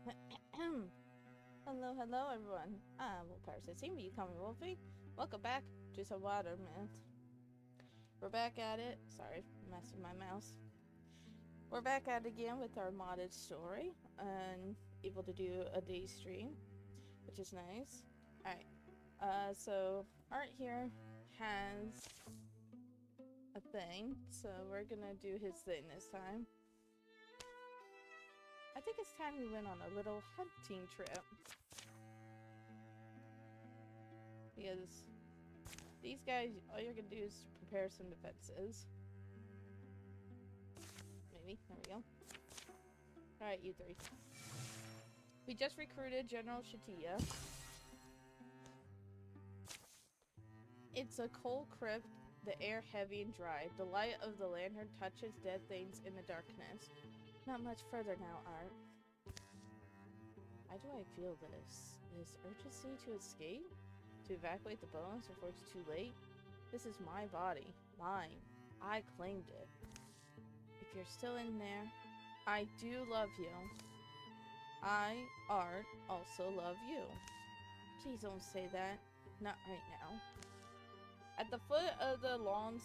Hello, hello, everyone. Well, Parasite Team, you call me Wolfie. Welcome back to some Wildermyth. We're back at it. Sorry, messing my mouse. We're back at it again with our modded story and able to do a day stream, which is nice. Alright, so Art here has a thing, so we're gonna do his thing this time. I think it's time we went on a little hunting trip. Because these guys, all you're gonna do is prepare some defenses. Maybe. There we go. Alright, you three. We just recruited General Shatia. It's a cold crypt, the air heavy and dry. The light of the lantern touches dead things in the darkness. Not much further now, Art. Why do I feel this? This urgency to escape? To evacuate the bones before it's too late? This is my body. Mine. I claimed it. If you're still in there, I do love you. I, Art, also love you. Please don't say that. Not right now. At the foot of the long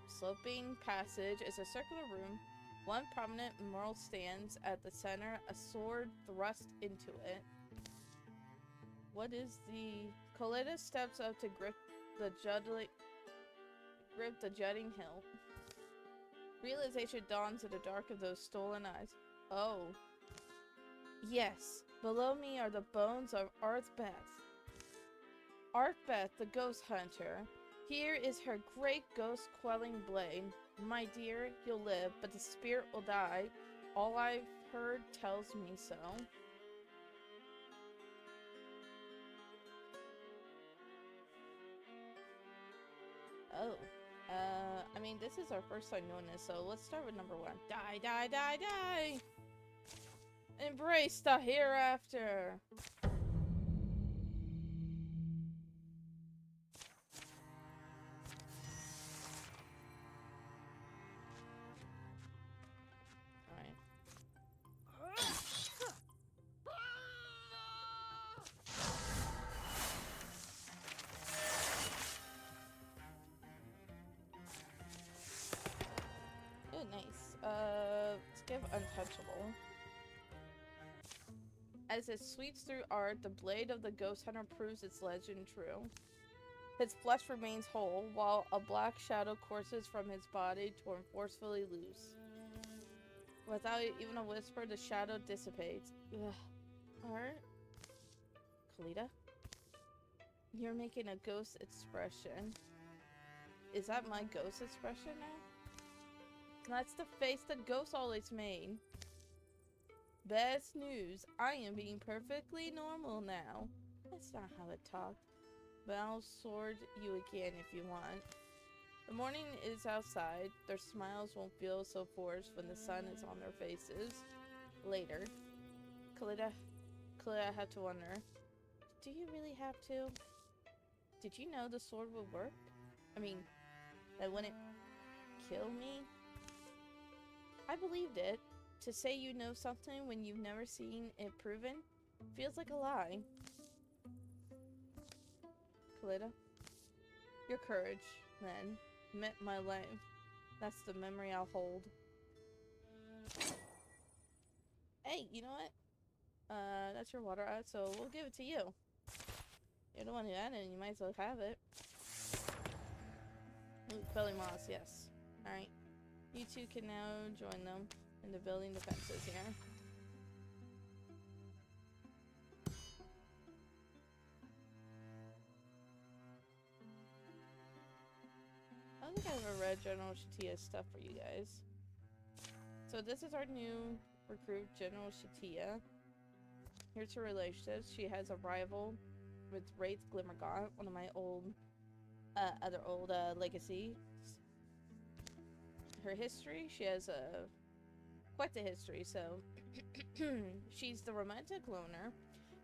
sloping passage is a circular room. One prominent mural stands at the center, a sword thrust into it. What is the... Coletta steps up to grip the jutting hill. Realization dawns in the dark of those stolen eyes. Oh. Yes, below me are the bones of Arthbeth. Arthbeth, the ghost hunter. Here is her great ghost-quelling blade. My dear, you'll live, but the spirit will die. All I've heard tells me so. Oh. I mean, this is our first time doing this, so let's start with number 1. Die, die, die, die! Embrace the hereafter! Oh, nice. Let's give Untouchable. As it sweeps through Art, the blade of the ghost hunter proves its legend true. His flesh remains whole, while a black shadow courses from his body, torn forcefully loose. Without even a whisper, the shadow dissipates. Ugh. Art? Kalita? You're making a ghost expression. Is that my ghost expression now? That's the face that ghosts always made. Best news, I am being perfectly normal now. That's not how it talked. But I'll sword you again if you want. The morning is outside. Their smiles won't feel so forced when the sun is on their faces. Later. Kalita, I have to wonder. Do you really have to? Did you know the sword would work? I mean, that wouldn't kill me? I believed it. To say you know something when you've never seen it proven feels like a lie. Kalita, your courage, then, meant my life. That's the memory I'll hold. Hey, you know what? That's your water out, so we'll give it to you. You're the one who added it, you might as well have it. Ooh, Quelly Moss, yes. Alright. You two can now join them in the building defenses here. I don't think I've ever read General Shatia's stuff for you guys. So this is our new recruit, General Shatia. Here's her relationships. She has a rival with Wraith Glimmergaunt, one of my old, other old legacies. Her history, she has quite the history, so she's the romantic loner.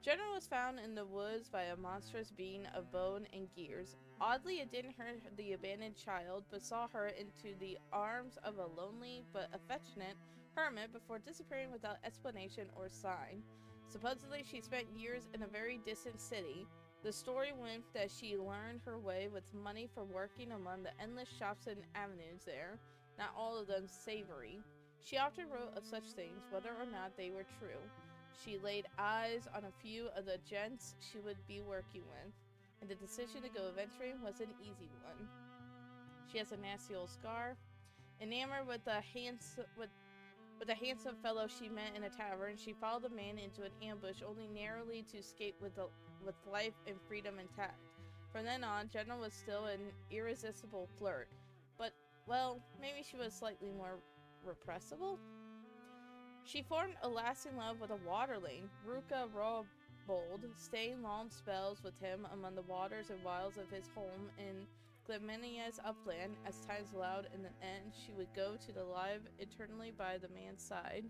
General was found in the woods by a monstrous being of bone and gears. Oddly, it didn't hurt the abandoned child, but saw her into the arms of a lonely but affectionate hermit before disappearing without explanation or sign. Supposedly, she spent years in a very distant city. The story went that she learned her way with money from working among the endless shops and avenues there, not all of them savory. She often wrote of such things, whether or not they were true. She laid eyes on a few of the gents she would be working with, and the decision to go adventuring was an easy one. She has a nasty old scar, enamored with a handsome fellow she met in a tavern. She followed the man into an ambush, only narrowly to escape with life and freedom intact. From then on, General was still an irresistible flirt, but, well, maybe she was slightly more repressible? She formed a lasting love with a waterling, Ruka Rawbold, staying long spells with him among the waters and wilds of his home in Gleminia's upland. As times allowed, in the end, she would go to the live eternally by the man's side.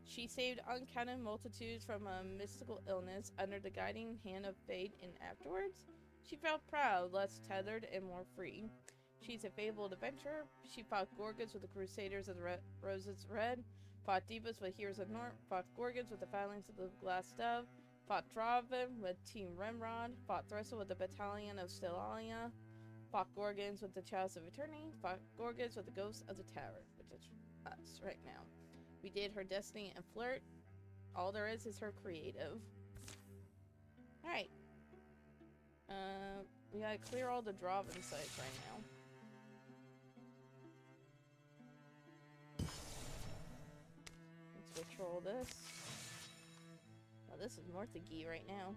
She saved uncounted multitudes from a mystical illness under the guiding hand of fate, and afterwards, she felt proud, less tethered, and more free. She's a fabled adventurer. She fought Gorgons with the Crusaders of the Roses Red, fought Divas with Heroes of North, fought Gorgons with the Phalanx of the Glass Dove, fought Draven with Team Remrod, fought Threstle with the Battalion of Stellalia, fought Gorgons with the Chalice of Eternity, fought Gorgons with the Ghosts of the Tavern, which is us right now. We did her Destiny and Flirt. All there is her creative. Alright. We gotta clear all the Draven sites right now. Let's patrol this. Oh, this is north of Gee right now.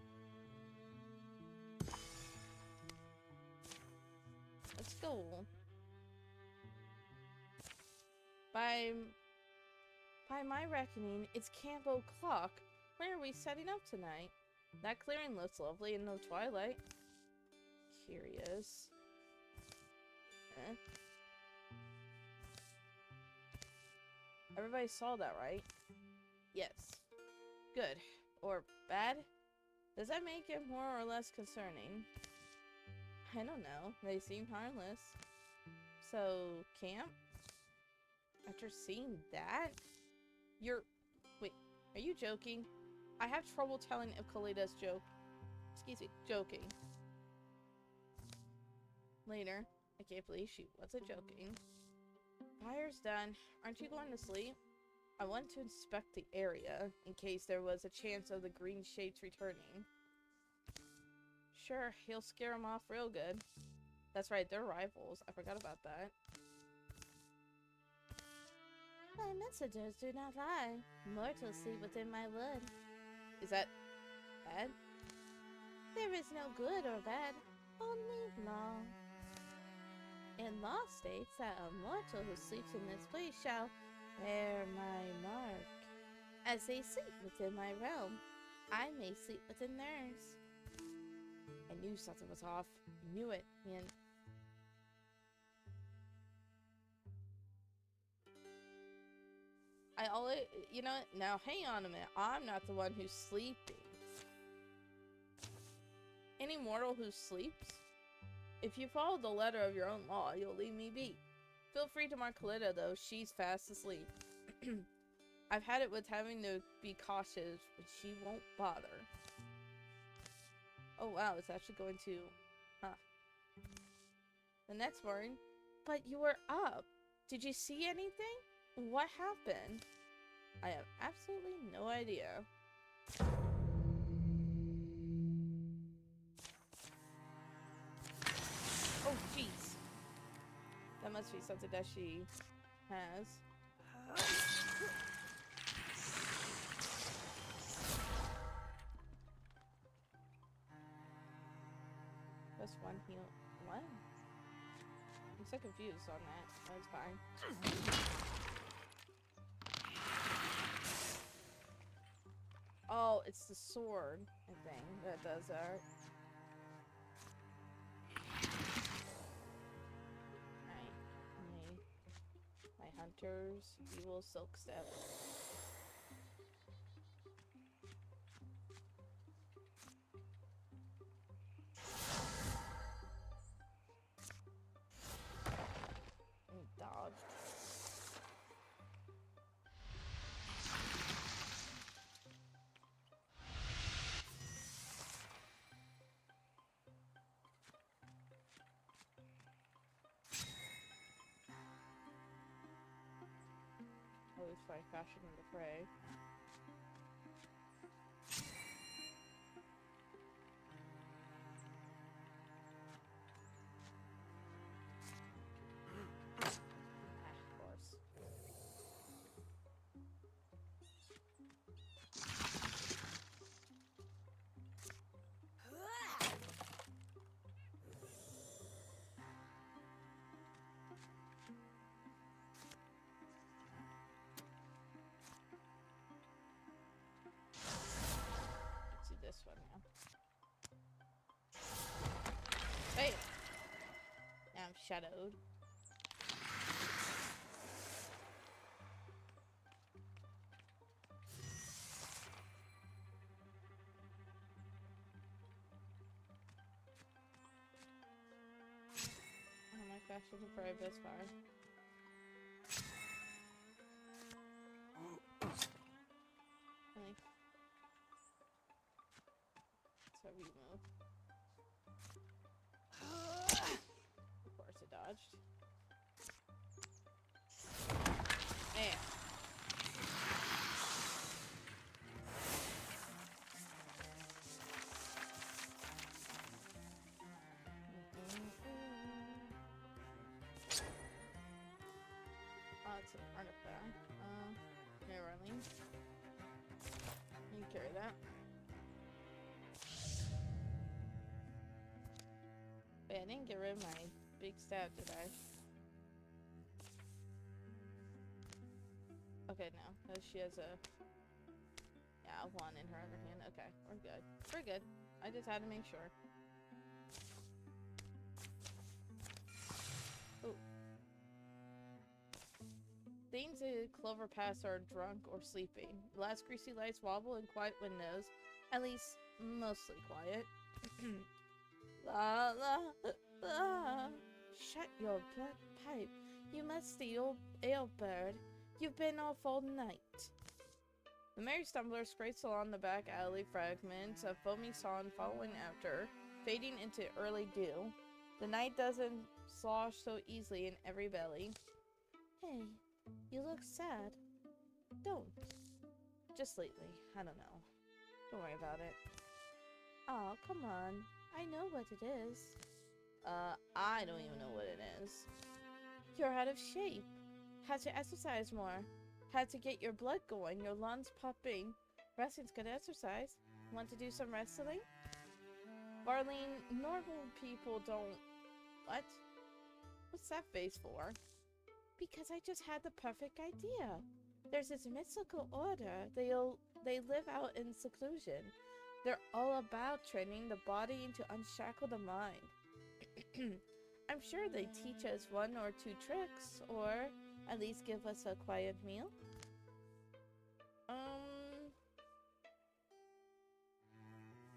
Let's go. By my reckoning, it's Camp O'Clock. Where are we setting up tonight? That clearing looks lovely in no twilight. Curious. Everybody saw that, right? Yes. Good. Or bad? Does that make it more or less concerning? I don't know. They seem harmless. So, camp? After seeing that? Wait, are you joking? I have trouble telling if Kaleda's joking. Later. I can't believe she wasn't joking. Fire's done. Aren't you going to sleep? I want to inspect the area, in case there was a chance of the green shades returning. Sure, he'll scare them off real good. That's right, they're rivals. I forgot about that. My messengers do not lie. Mortals sleep within my wood. Is that bad? There is no good or bad, only law. And law states that a mortal who sleeps in this place shall bear my mark. As they sleep within my realm, I may sleep within theirs. I knew something was off. I knew it, man. I always, you know, now hang on a minute. I'm not the one who's sleeping. Any mortal who sleeps? If you follow the letter of your own law, you'll leave me be. Feel free to mark Kalida, though. She's fast asleep. I've had it with having to be cautious, but she won't bother. Oh wow, it's actually going to... Huh. The next morning. But you were up. Did you see anything? What happened? I have absolutely no idea. Oh jeez. That must be something that she has. Just one heal. What? I'm so confused on that. That's fine. Oh, it's the sword, I think, that does that. Alright. My hunter's evil silk step. Dodged. my fashion in the fray. Of course. Let's see this one now. Hey! Now I'm shadowed. Oh my gosh, it's a very best fire. Really? That's how we move. Of course it dodged. Man. Oh, it's an artifact. Here, Arlene. You can carry that. Wait, I didn't get rid of my big staff, did I? Okay, no. She has a... Yeah, one in her other hand. Okay, we're good. We're good. I just had to make sure. Ooh. Things in Clover Pass are drunk or sleeping. The last greasy lights wobble in quiet windows. At least, mostly quiet. La la la. Shut your pipe. You musty old ale bird. You've been off all night. The merry stumbler scrapes along the back alley, fragments of foamy song following after, fading into early dew. The night doesn't slosh so easily in every belly. Hey, you look sad. Don't. Just lately. I don't know. Don't worry about it. Oh, come on. I know what it is. I don't even know what it is. You're out of shape. Had to exercise more. Had to get your blood going, your lungs pumping. Wrestling's good exercise. Want to do some wrestling? Barlene, normal people don't... What? What's that face for? Because I just had the perfect idea. There's this mystical order. They live out in seclusion. They're all about training the body to unshackle the mind. I'm sure they teach us one or two tricks, or at least give us a quiet meal.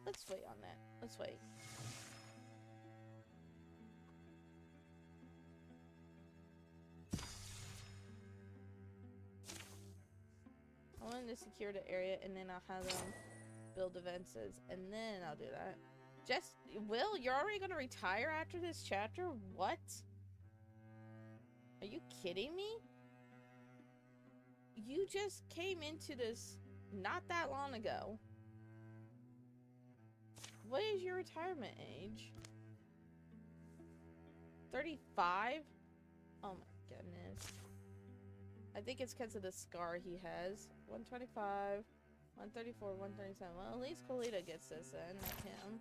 Let's wait on that. Let's wait. I wanted to secure the area, and then I'll have them build defenses, and then I'll do that. Will, you're already gonna retire after this chapter? What? Are you kidding me? You just came into this not that long ago. What is your retirement age? 35? Oh my goodness. I think it's because of the scar he has. 125, 134, 137. Well, at least Colita gets this in, not him.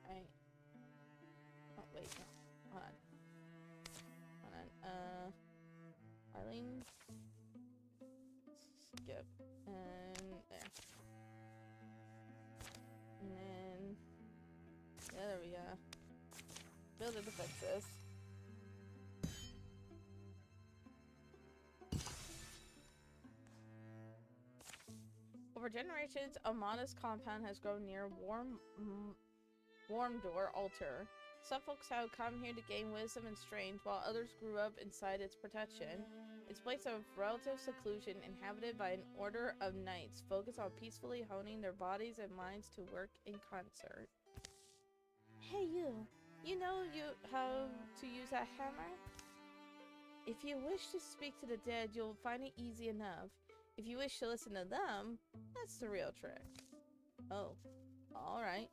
Right. Oh, wait. No. Hold on. Hold on. Arlene. Skip. And there. And then... Yeah, there we go. Build the defenses. Over generations, a modest compound has grown near Warm Door Altar. Some folks have come here to gain wisdom and strength, while others grew up inside its protection. It's a place of relative seclusion, inhabited by an order of knights, focused on peacefully honing their bodies and minds to work in concert. Hey you! You know how to use that hammer? If you wish to speak to the dead, you'll find it easy enough. If you wish to listen to them, that's the real trick. Oh, alright.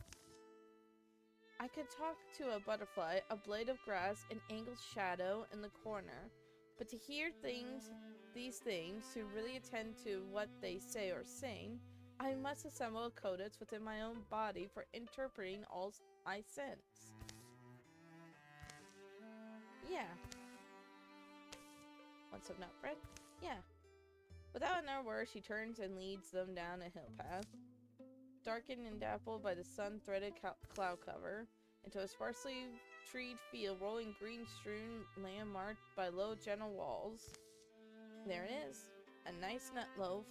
I could talk to a butterfly, a blade of grass, an angled shadow in the corner. But to hear these things, to really attend to what they say or sing, I must assemble a codex within my own body for interpreting all I sense. Yeah. Want some nut bread? Yeah. Without another word, she turns and leads them down a hill path, darkened and dappled by the sun-threaded cloud cover, into a sparsely treed field, rolling green-strewn land marked by low, gentle walls. There it is, a nice nut loaf.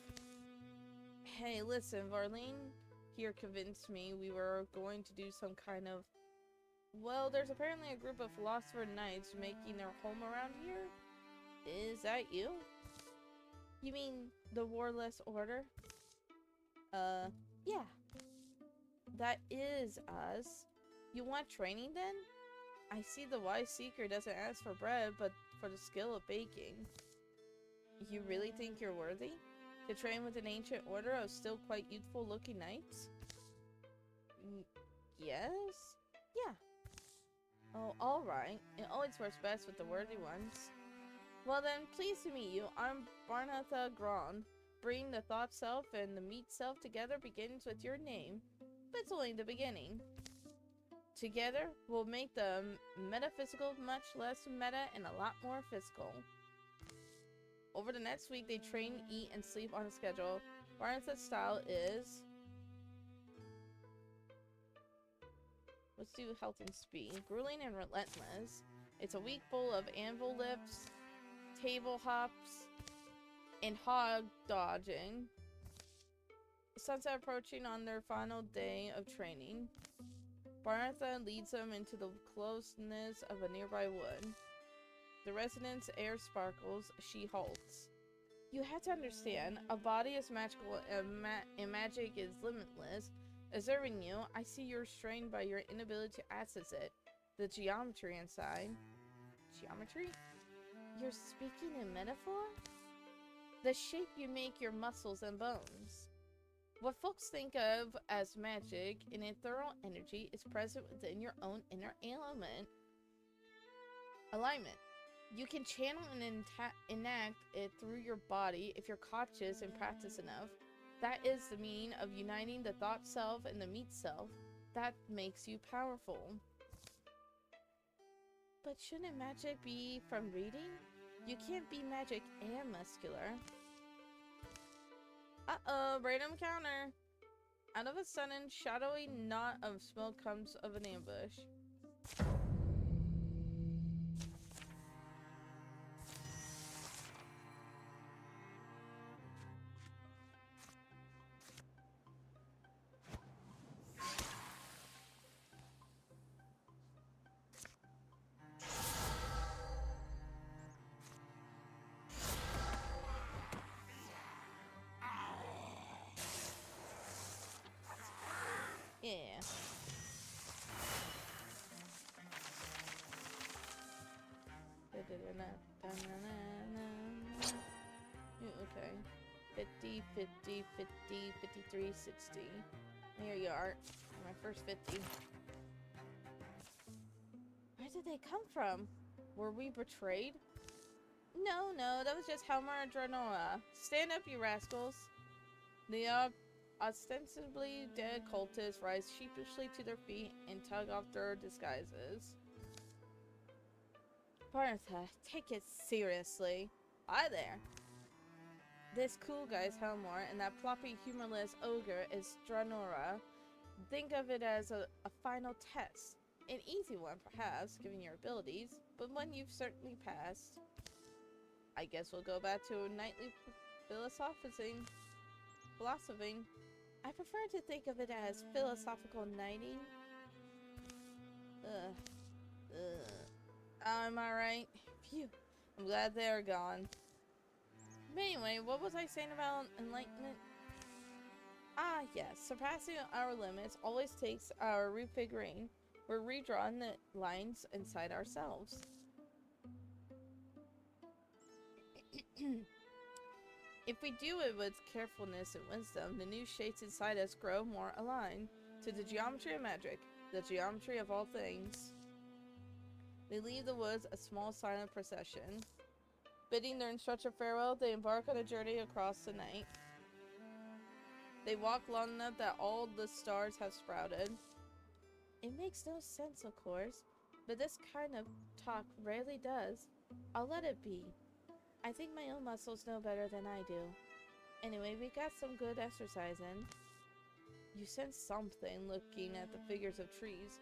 Hey, listen, Varlene here convinced me we were going to do some kind of... Well, there's apparently a group of philosopher knights making their home around here. Is that you? You mean the Warless Order? Yeah. That is us. You want training then? I see the wise seeker doesn't ask for bread, but for the skill of baking. You really think you're worthy? To train with an ancient order of still quite youthful-looking knights? Yes? Yeah. Oh, alright. It always works best with the worthy ones. Well then, pleased to meet you. I'm Barnatha Gron. Bringing the thought self and the meat self together begins with your name. But it's only the beginning. Together, we'll make the metaphysical much less meta and a lot more physical. Over the next week, they train, eat, and sleep on a schedule. Barnatha's style is... Let's do health and speed. Grueling and relentless. It's a week full of anvil lifts, table hops, and hog dodging. Sunset approaching on their final day of training. Barnatha leads them into the closeness of a nearby wood. The resonance air sparkles. She halts. You have to understand, a body is magical and magic is limitless. Observing you, I see you're strained by your inability to access it. The geometry inside. Geometry? You're speaking in metaphor? The shape you make your muscles and bones. What folks think of as magic in ethereal energy is present within your own inner alignment. You can channel and enact it through your body if you're conscious and practice enough. That is the meaning of uniting the thought self and the meat self. That makes you powerful. But shouldn't magic be from reading? You can't be magic and muscular. Uh-oh, random counter. Out of a sudden, shadowy knot of smoke comes of an ambush. Yeah. Okay. 50, 50, 50, 53, 60. Here you are. My first 50. Where did they come from? Were we betrayed? No, that was just Helmer and Draenora. Stand up, you rascals. The ostensibly dead cultists rise sheepishly to their feet and tug off their disguises. Barnatha, take it seriously. Hi there. This cool guy's Helmor, and that ploppy, humorless ogre is Draenora. Think of it as a final test. An easy one, perhaps, given your abilities, but one you've certainly passed. I guess we'll go back to nightly philosophizing. I prefer to think of it as philosophical knighting. Am I right? Phew. I'm glad they're gone. But anyway, what was I saying about enlightenment? Ah, yes. Surpassing our limits always takes our refiguring. We're redrawing the lines inside ourselves. If we do it with carefulness and wisdom, the new shapes inside us grow more aligned to the geometry of magic, the geometry of all things. They leave the woods, a small silent procession. Bidding their instructor farewell, they embark on a journey across the night. They walk long enough that all the stars have sprouted. It makes no sense, of course, but this kind of talk rarely does. I'll let it be. I think my own muscles know better than I do. Anyway, we got some good exercise in. You sense something looking at the figures of trees.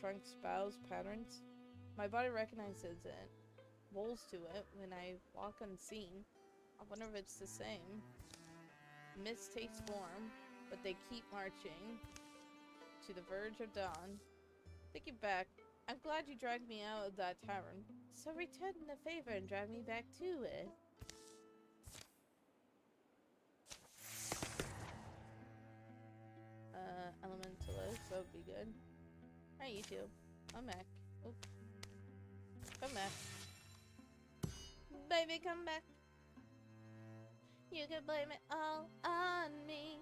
Trunks, boughs, patterns. My body recognizes it. Rolls to it when I walk unseen. I wonder if it's the same. Mists takes form, but they keep marching to the verge of dawn. Thinking back, I'm glad you dragged me out of that tavern. So return the favor and drag me back to it. Elementalist, that would be good. Hi, you two. I'm back. Oh. Come back. Baby, come back. You can blame it all on me.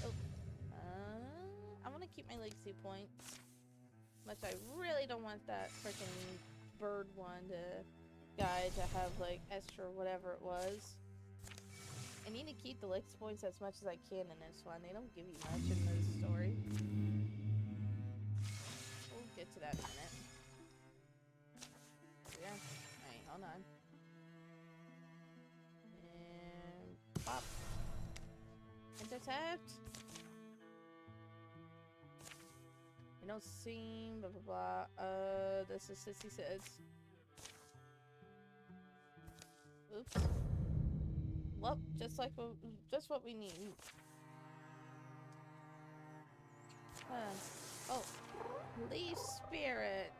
Oh. I want to keep my legacy points. Much I really don't want that freaking bird one guy to have like extra whatever it was. I need to keep the legacy points as much as I can in this one. They don't give you much in this story. We'll get to that in a minute. Yeah. Alright, hold on. And pop. Intercept. I don't seem blah blah blah. This is Sissy says. Oops. Well, just what we need. Oh, leaf spirit.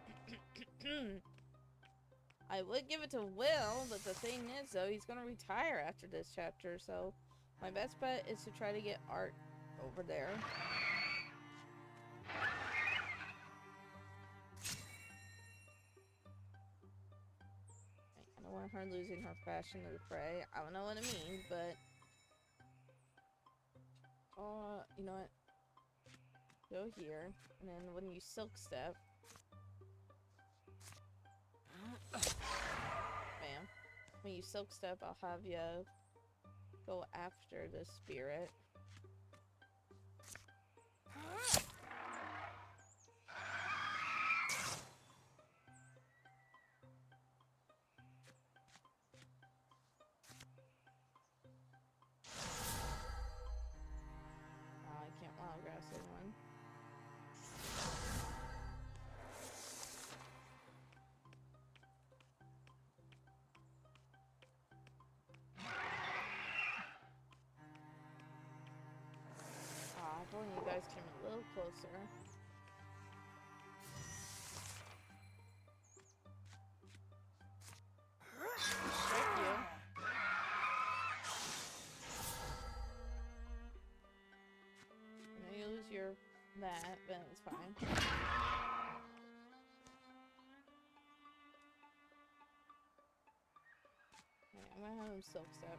I would give it to Will, but the thing is, though, he's gonna retire after this chapter, so my best bet is to try to get Art over there. I don't want her losing her passion to the fray. I don't know what it means, but you know what? Go here, and then when you silk step, bam. When you silk step, I'll have you go after the spirit. I can't wild grass anyone. If only you guys came a little closer. Thank you. I know you lose your that, but it's fine. Alright, I'm gonna have him silk step.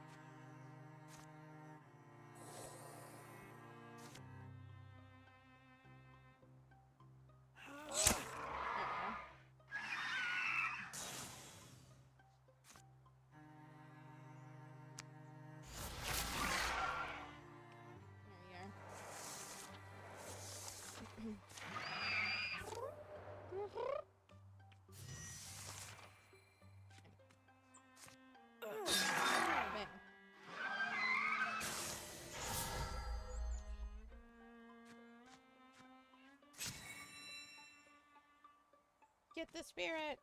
Get the spirit!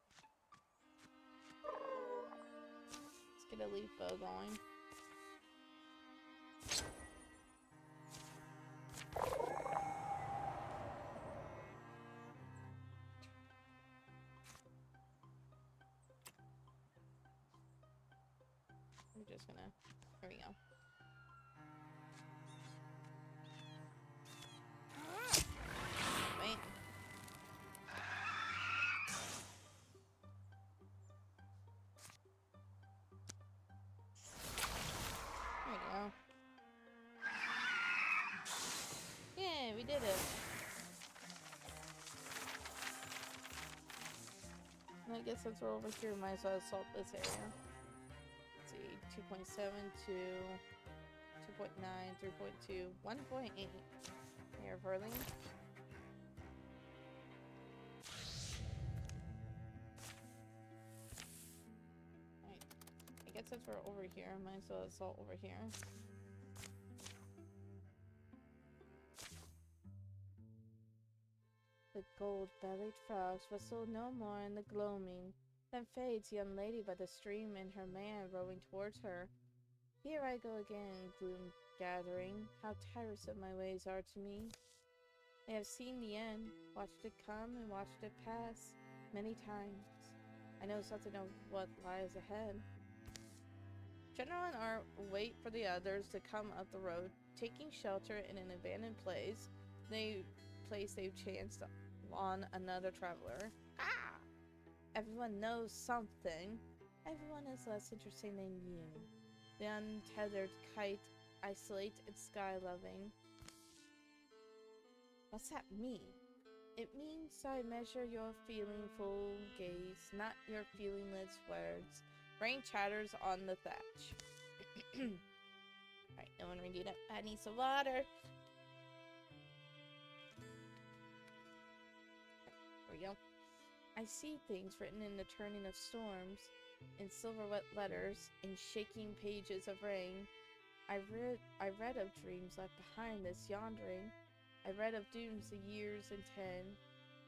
Let's get a leaf bow going. We're just gonna... There we go. did it. I guess since we're over here, might as well assault this area. Let's see, 2.7 to 2.9, 3.2, 1.8. Here, Verling. Alright. I guess since we're over here, might as well assault over here. The gold-bellied frogs whistle no more in the gloaming. Then fades the young lady by the stream and her man rowing towards her. Here I go again, gloom gathering. How tiresome my ways are to me. I have seen the end, watched it come and watched it pass many times. I know something of what lies ahead. General and Art wait for the others to come up the road, taking shelter in an abandoned place they've chanced on another traveler. Ah! Everyone knows something. Everyone is less interesting than you. The untethered kite, isolate and sky-loving. What's that mean? It means I measure your feelingful gaze, not your feelingless words. Rain chatters on the thatch. Alright, no one read it. I need some water. There we go. I see things written in the turning of storms, in silver wet letters, in shaking pages of rain. I read of dreams left behind this yondering. I read of dooms the years in 10.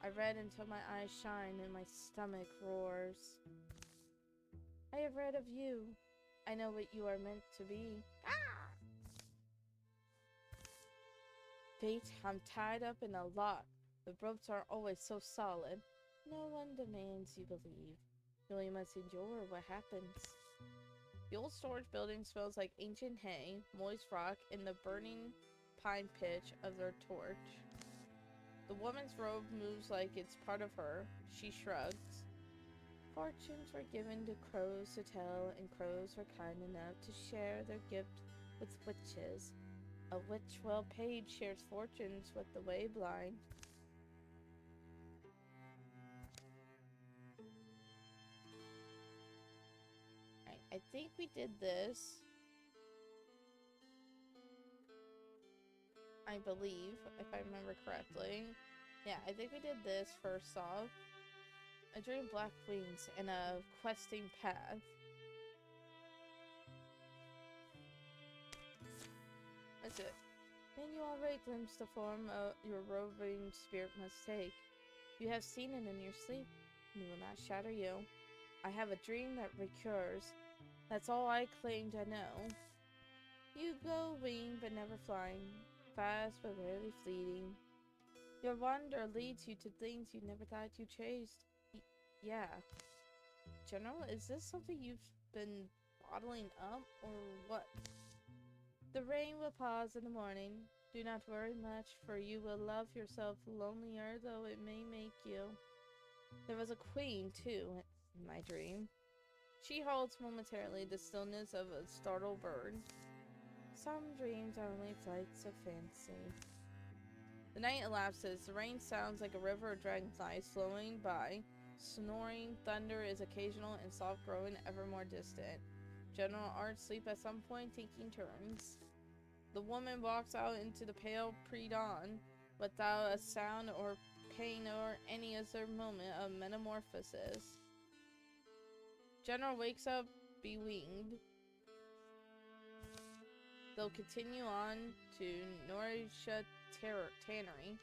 I read until my eyes shine and my stomach roars. I have read of you. I know what you are meant to be. Ah! Fate, I'm tied up in a lot. The ropes are always so solid. No one demands you believe. You only must endure what happens. The old storage building smells like ancient hay, moist rock, and the burning pine pitch of their torch. The woman's robe moves like it's part of her. She shrugs. Fortunes were given to crows to tell, and crows were kind enough to share their gift with witches. A witch well paid shares fortunes with the way blind. I think we did this. I believe, if I remember correctly. Yeah, I think we did this first off. A dream of black wings and a questing path. That's it. Then you already glimpsed the form your roving spirit must take. You have seen it in your sleep. It will not shatter you. I have a dream that recurs. That's all I claim to know. You go winged but never flying, fast but rarely fleeting. Your wonder leads you to things you never thought you chased. Yeah. General, is this something you've been bottling up, or what? The rain will pause in the morning. Do not worry much, for you will love yourself lonelier though it may make you. There was a queen, too, in my dream. She halts momentarily, the stillness of a startled bird. Some dreams are only flights of fancy. The night elapses. The rain sounds like a river of dragonflies flowing by. Snoring thunder is occasional and soft growing ever more distant. General Art sleep at some point, taking turns. The woman walks out into the pale pre-dawn without a sound or pain or any other moment of metamorphosis. General wakes up bewinged. They'll continue on to Norisha Tannery.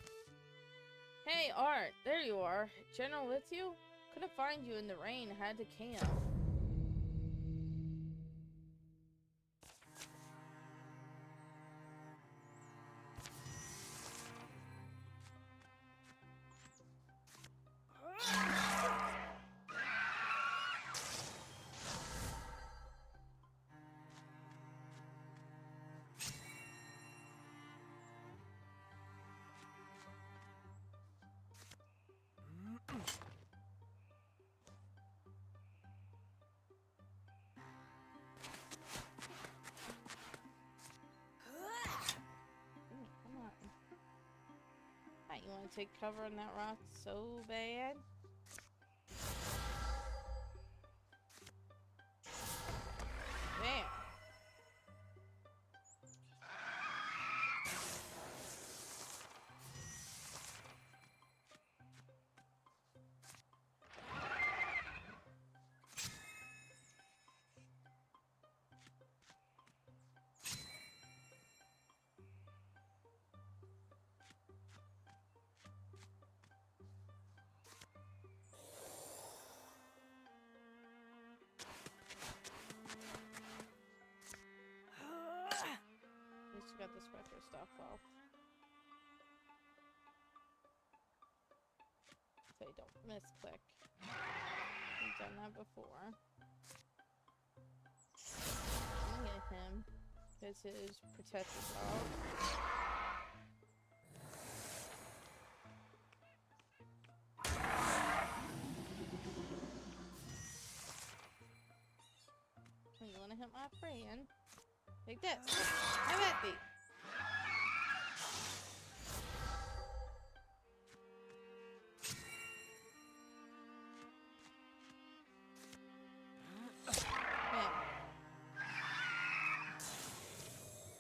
Hey, Art, there you are. General with you? Couldn't find you in the rain, had to camp. want to take cover on that rock so bad. There. At least you got the Spectre stuff off. Say don't misclick. We've done that before. I'm gonna get him. Because his protector's off. Oh, you wanna hit my friend? Take this! Have at thee!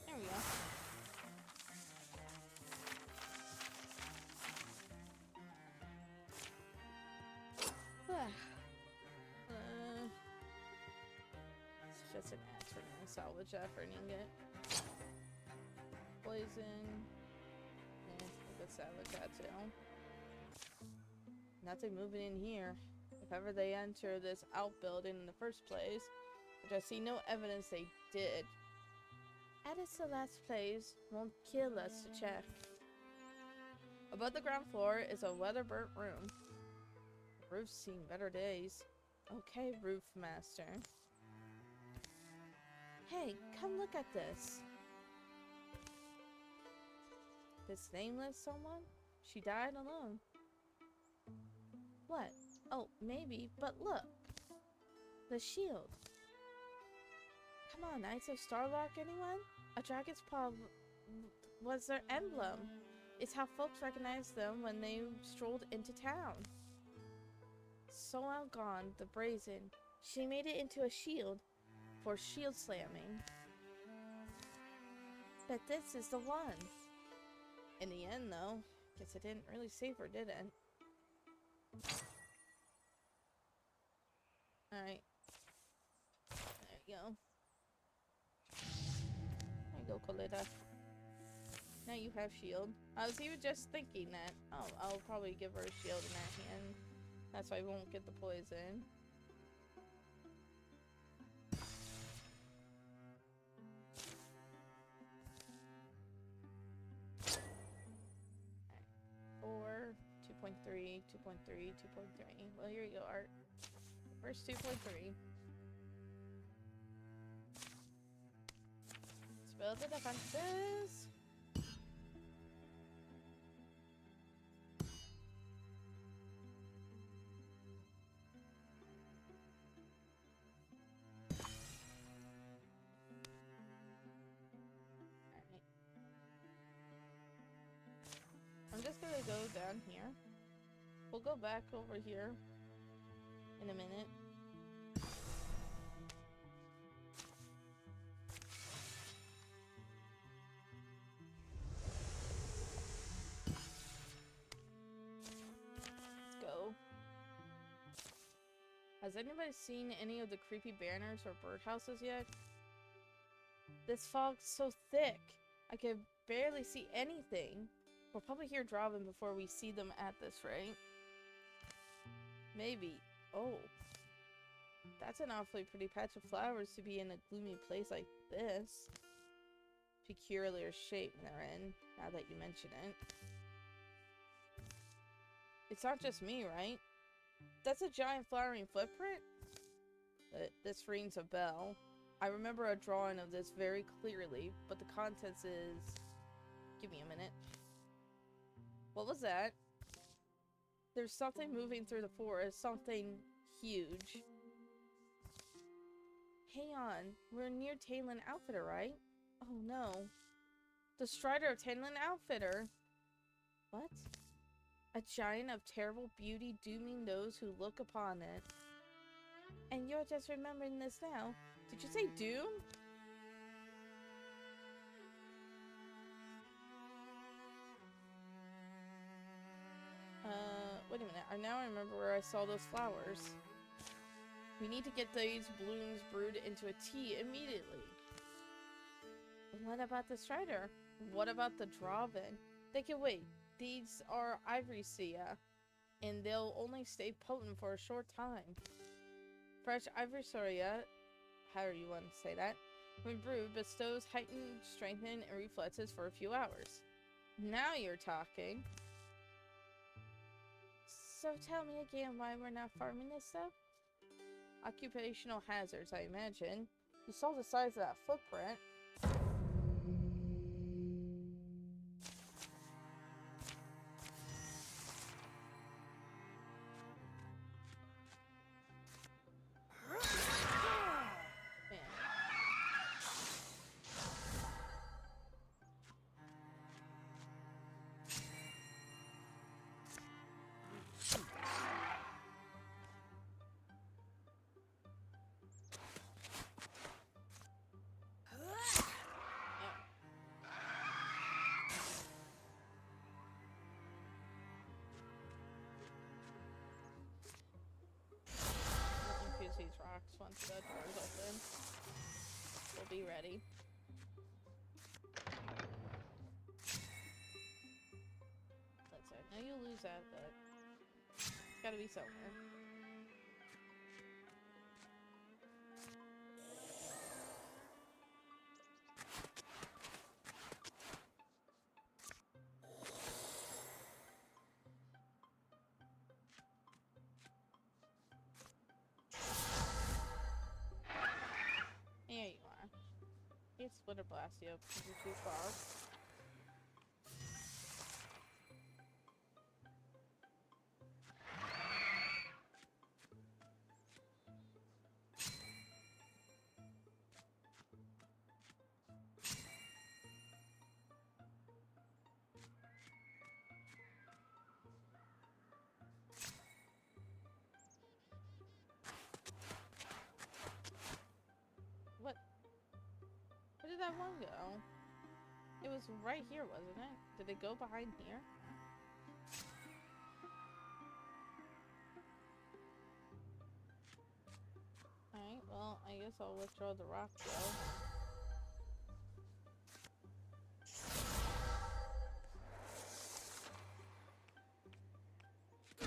There we go. It's just an afternoon salvage effort, ingot. Poison. We could salvage that too. Nothing moving in here. If ever they enter this outbuilding in the first place, which I see no evidence they did. Add us to last place, won't kill us to check. Above the ground floor is a weather-burnt room. The roof's seen better days. Okay, roof master. Hey, come look at this. This nameless someone? She died alone. What? Oh, maybe, but look. The shield. Come on, Knights of Starlock, anyone? A dragon's paw was their emblem. It's how folks recognized them when they strolled into town. So outgone, the brazen. She made it into a shield for shield slamming. Bet this is the one. In the end, though, guess it didn't really save her, did it? Alright. There you go. There you go, Coletta. Now you have shield. I was even just thinking that, oh, I'll probably give her a shield in that hand. That's why I won't get the poison. Alright. 4, 2.3, 2.3, 2.3. Well, here you go, Art. First 2.3. Spell the defenses. Alright. I'm just gonna go down here. We'll go back over here in a minute. Let's go. Has anybody seen any of the creepy banners or birdhouses yet? This fog's so thick, I could barely see anything. We'll probably hear Draven before we see them at this rate. Maybe. Oh. That's an awfully pretty patch of flowers to be in a gloomy place like this. Peculiar shape they're in, now that you mention it. It's not just me, right? That's a giant flowering footprint? This rings a bell. I remember a drawing of this very clearly, but the contents is... Give me a minute. What was that? There's something moving through the forest, something huge. Hang on, we're near Tainlin Outfitter, right? Oh no. The Strider of Tainlin Outfitter! What? A giant of terrible beauty dooming those who look upon it. And you're just remembering this now. Did you say doom? Wait a minute. I now remember where I saw those flowers. We need to get these blooms brewed into a tea immediately. What about the strider? What about the Draven? They can wait. These are ivory sia, and they'll only stay potent for a short time. Fresh ivory soria, however you want to say that, when brewed, bestows heightened strength and reflexes for a few hours. Now you're talking. So tell me again why we're not farming this stuff? Occupational hazards, I imagine. You saw the size of that footprint. These rocks once the door's open. We'll be ready. Let's see. I know you'll lose that, but it's gotta be somewhere. There you are. It's Splitter Blast you up because you're too far. What? Where did that one go? It was right here, wasn't it? Did it go behind here? Alright, well, I guess I'll withdraw the rock, though.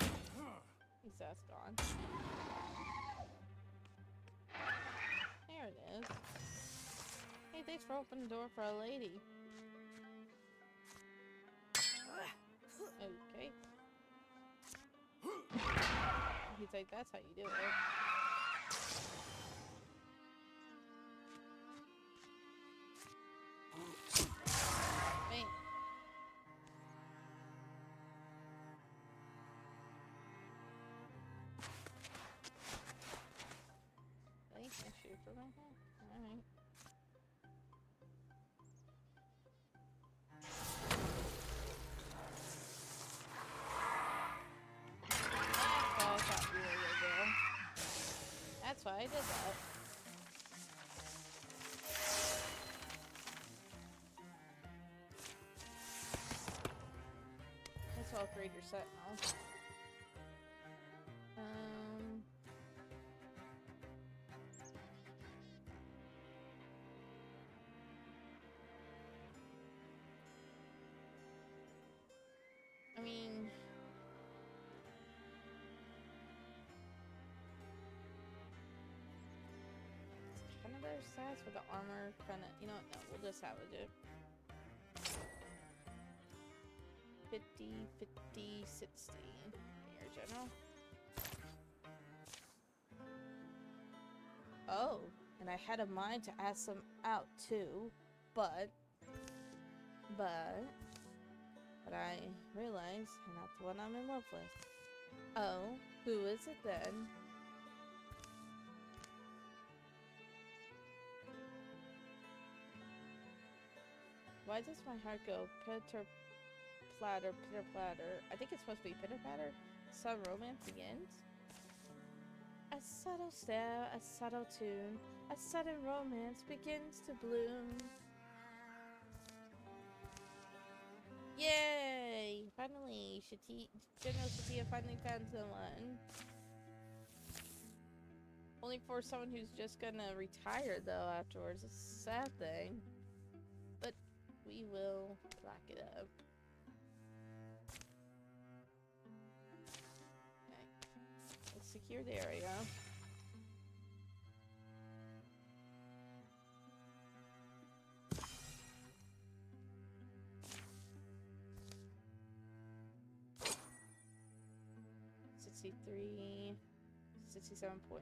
At least that's gone. There it is. Hey, thanks for opening the door for a lady. Okay. He's like, that's how you do it. Man. They can't shoot from right here. Alright. That's why I did that. Let's all upgrade your set now. I mean, kind of their stats with the armor, kind of, you know what, no, we'll just salvage it. 50, 50, 60. Here, general. Oh, and I had a mind to ask them out too, but I realized I'm not the one I'm in love with. Oh, who is it then? Why does my heart go flatter, pitter platter. I think it's supposed to be pitter patter. Some romance begins. A subtle stare, a subtle tune, a sudden romance begins to bloom. Yay! Finally, General Shatia finally found someone. Only for someone who's just gonna retire, though, afterwards. It's a sad thing. But we will lock it up. Okay. Let's secure the area. $63, 67.4.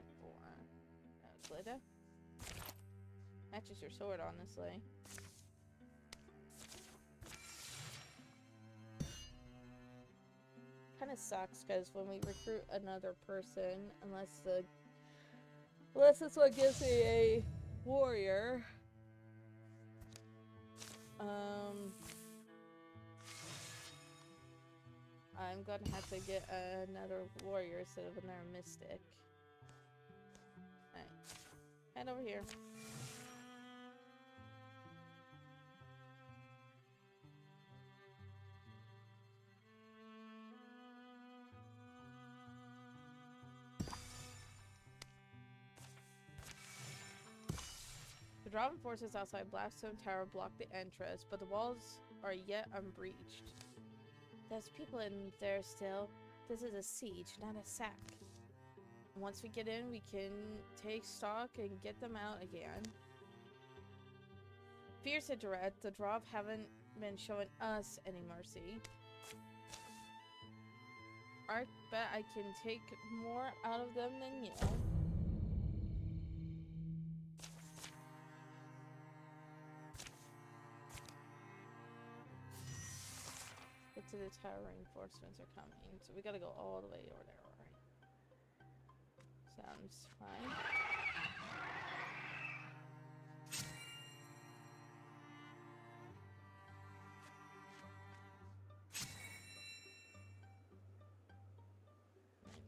Glitter. Matches your sword, honestly. Kind of sucks because when we recruit another person, unless this one gives me a warrior, I'm gonna have to get another warrior instead of another mystic. Alright. Head over here. The Draven forces outside Blackstone Tower block the entrance, but the walls are yet unbreached. There's people in there still. This is a siege, not a sack. Once we get in, we can take stock and get them out again. Fierce and direct, the Drav haven't been showing us any mercy. I bet I can take more out of them than you. Get to the tower, reinforcements are coming. So we gotta go all the way over there, alright? Sounds fine.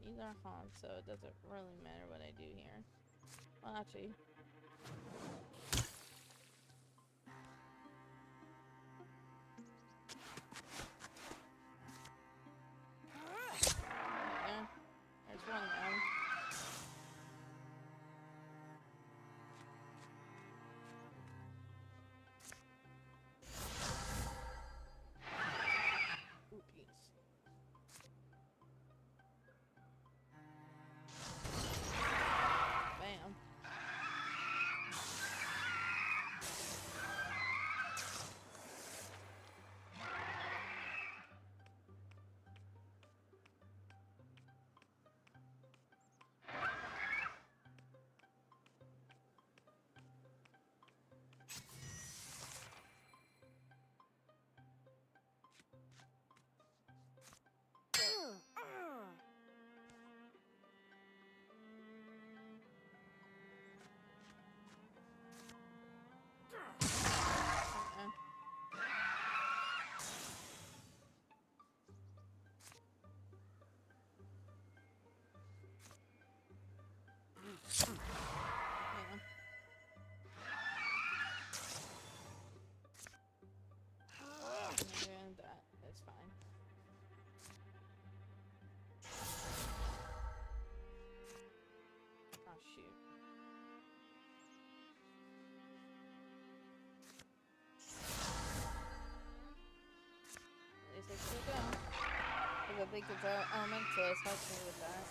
These are haunts, so it doesn't really matter what I do here. Well, actually. Yeah, there's one down. Oopies. Bam. That's fine. Oh shoot. At least I still go. Because I think it's elementalist helps me with that.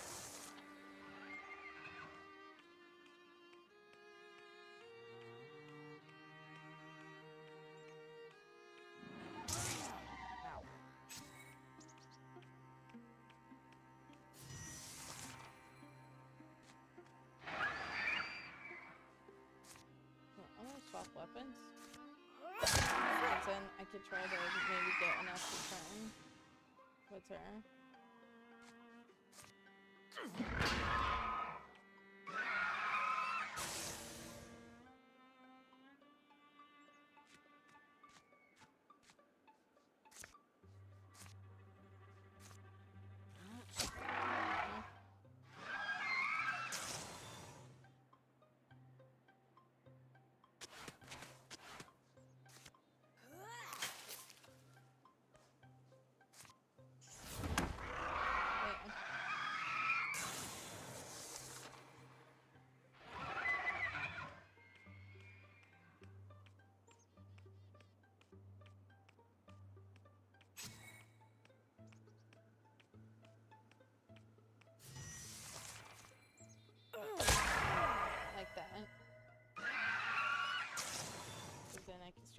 Swap weapons. And then I could try to maybe get enough to turn with her.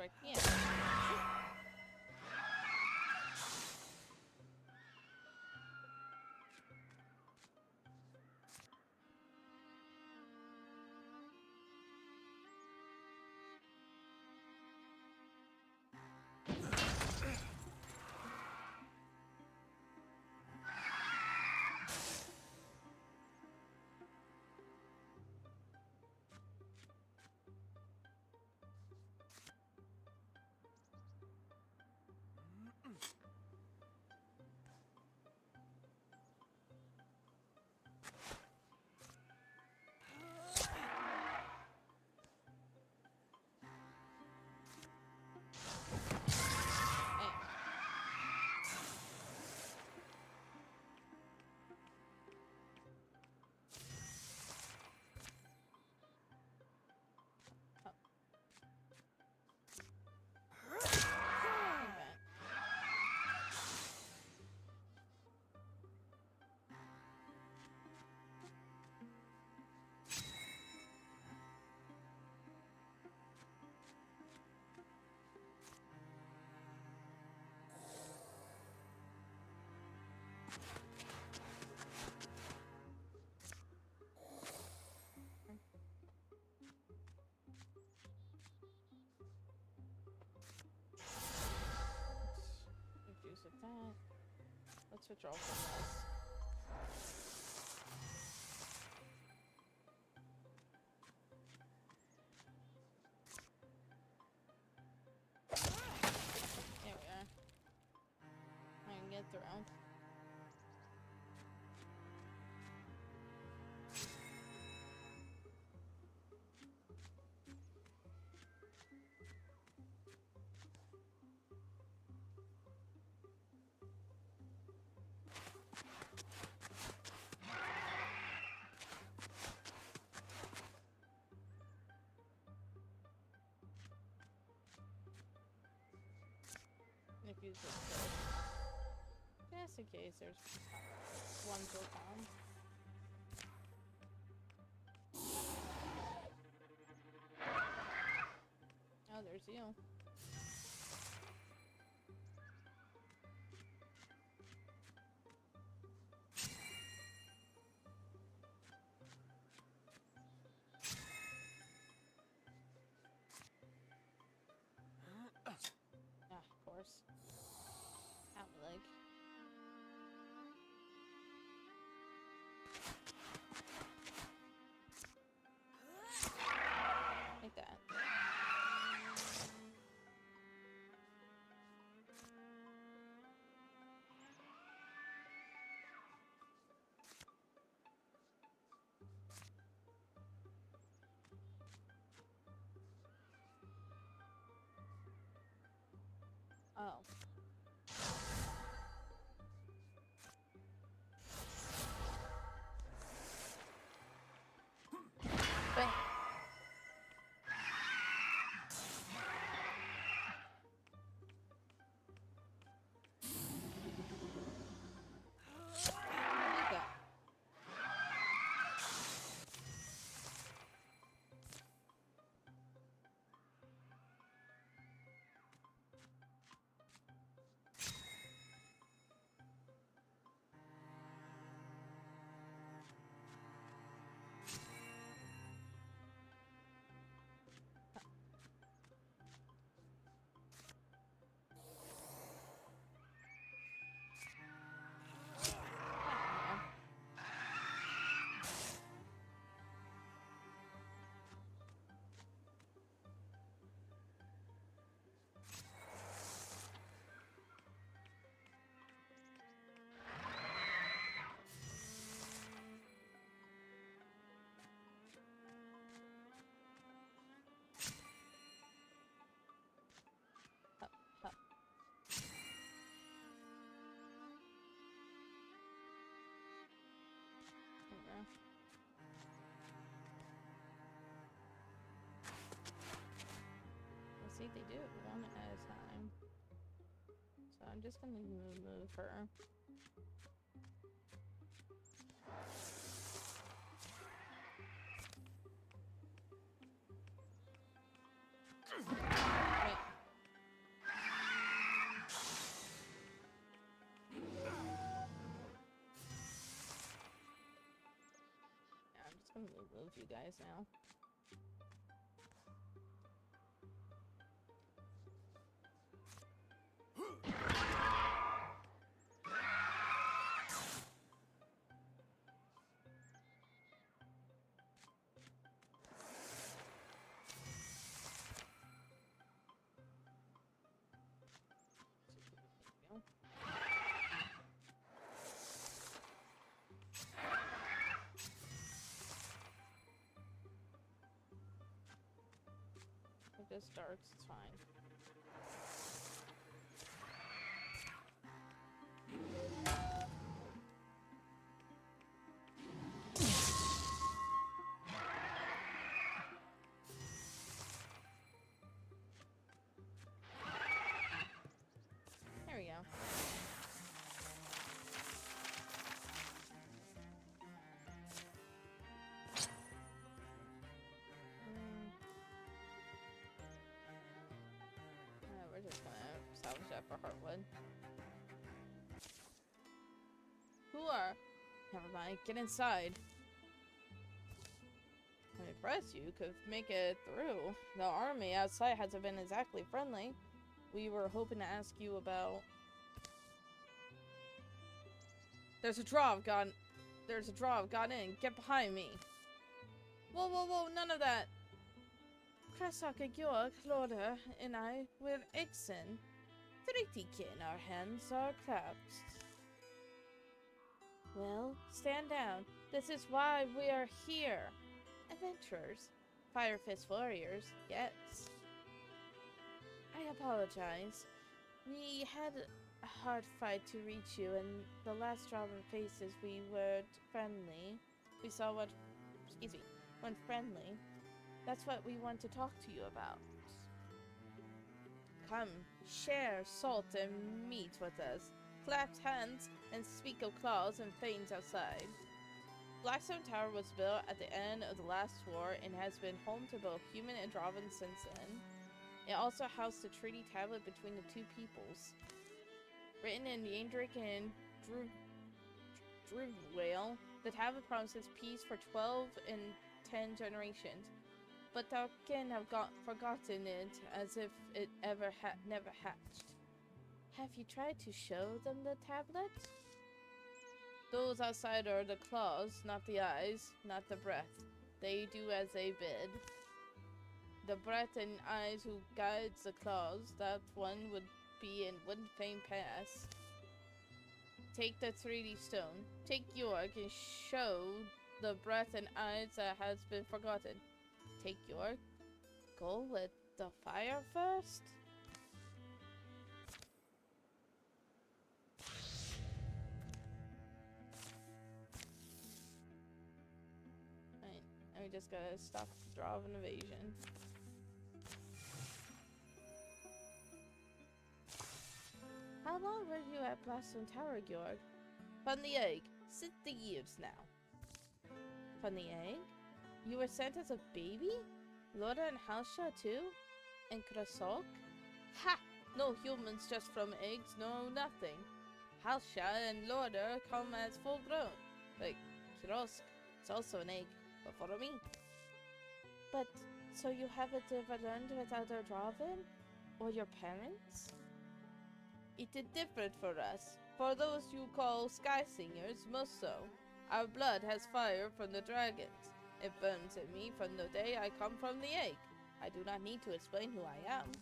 strike again. Confused with that. Let's withdraw from this. There we are. I can get through. Use this first. Just in case there's one to come. Oh, there's you. Ah, of course. Out my leg. Like that. Oh. Bang. Like that. See, they do it one at a time. So I'm just gonna move her. Wait. I'm gonna move you guys now. It just starts, it's fine. There we go. We're just gonna salvage that for Heartwood. Who are? Never mind, get inside. I'm impressed you could make it through. The army outside hasn't been exactly friendly. We were hoping to ask you about... There's a draw gone in. Get behind me. Whoa, whoa, whoa, none of that. Krasaka, Georg, Lorda, and I, we're Ixen. Thritikin, our hands are clasped. Well, stand down. This is why we are here. Adventurers. Fire Fist warriors, yes. I apologize. We had a hard fight to reach you, and the last drop of faces we weren't friendly. We saw what... Excuse me. When friendly. That's what we want to talk to you about. Come, share salt and meat with us. Clap hands and speak of claws and fangs outside. Blackstone Tower was built at the end of the last war and has been home to both human and Draven since then. It also housed the treaty tablet between the two peoples. Written in Yandric and Druvwale, the tablet promises peace for 12 and 10 generations. But Tolkien have forgotten it as if it never hatched. Have you tried to show them the tablet? Those outside are the claws, not the eyes, not the breath. They do as they bid. The breath and eyes who guides the claws, that one would be in Windfame Pass. Take the 3D stone. Take York and show the breath and eyes that has been forgotten. Take York. Go with the fire first. Right, and we just gotta stop the draw of an evasion. How long were you at Blackstone Tower, Georg? From the egg. 60 years now. From the egg? You were sent as a baby? Lora and Halsha too? And Krasok? Ha! No humans just from eggs, no nothing. Halsha and Lora come as full grown. But Kirosk is also an egg, but for me. But, so you haven't ever learned without a Draven? Or your parents? It is different for us. For those you call Sky Singers, most so. Our blood has fire from the dragons. It burns in me from the day I come from the egg. I do not need to explain who I am.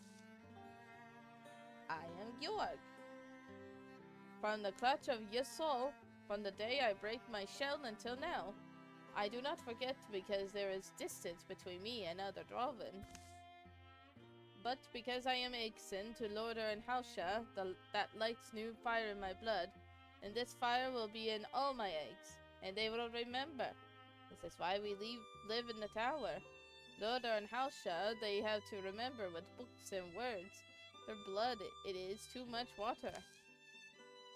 I am Georg. From the clutch of your soul, from the day I break my shell until now. I do not forget because there is distance between me and other Draven. But because I am Ixen to Lorda and Halsha, that lights new fire in my blood, and this fire will be in all my eggs, and they will remember. This is why we live in the tower. Lorda and Halsha, they have to remember with books and words. Their blood, it is too much water.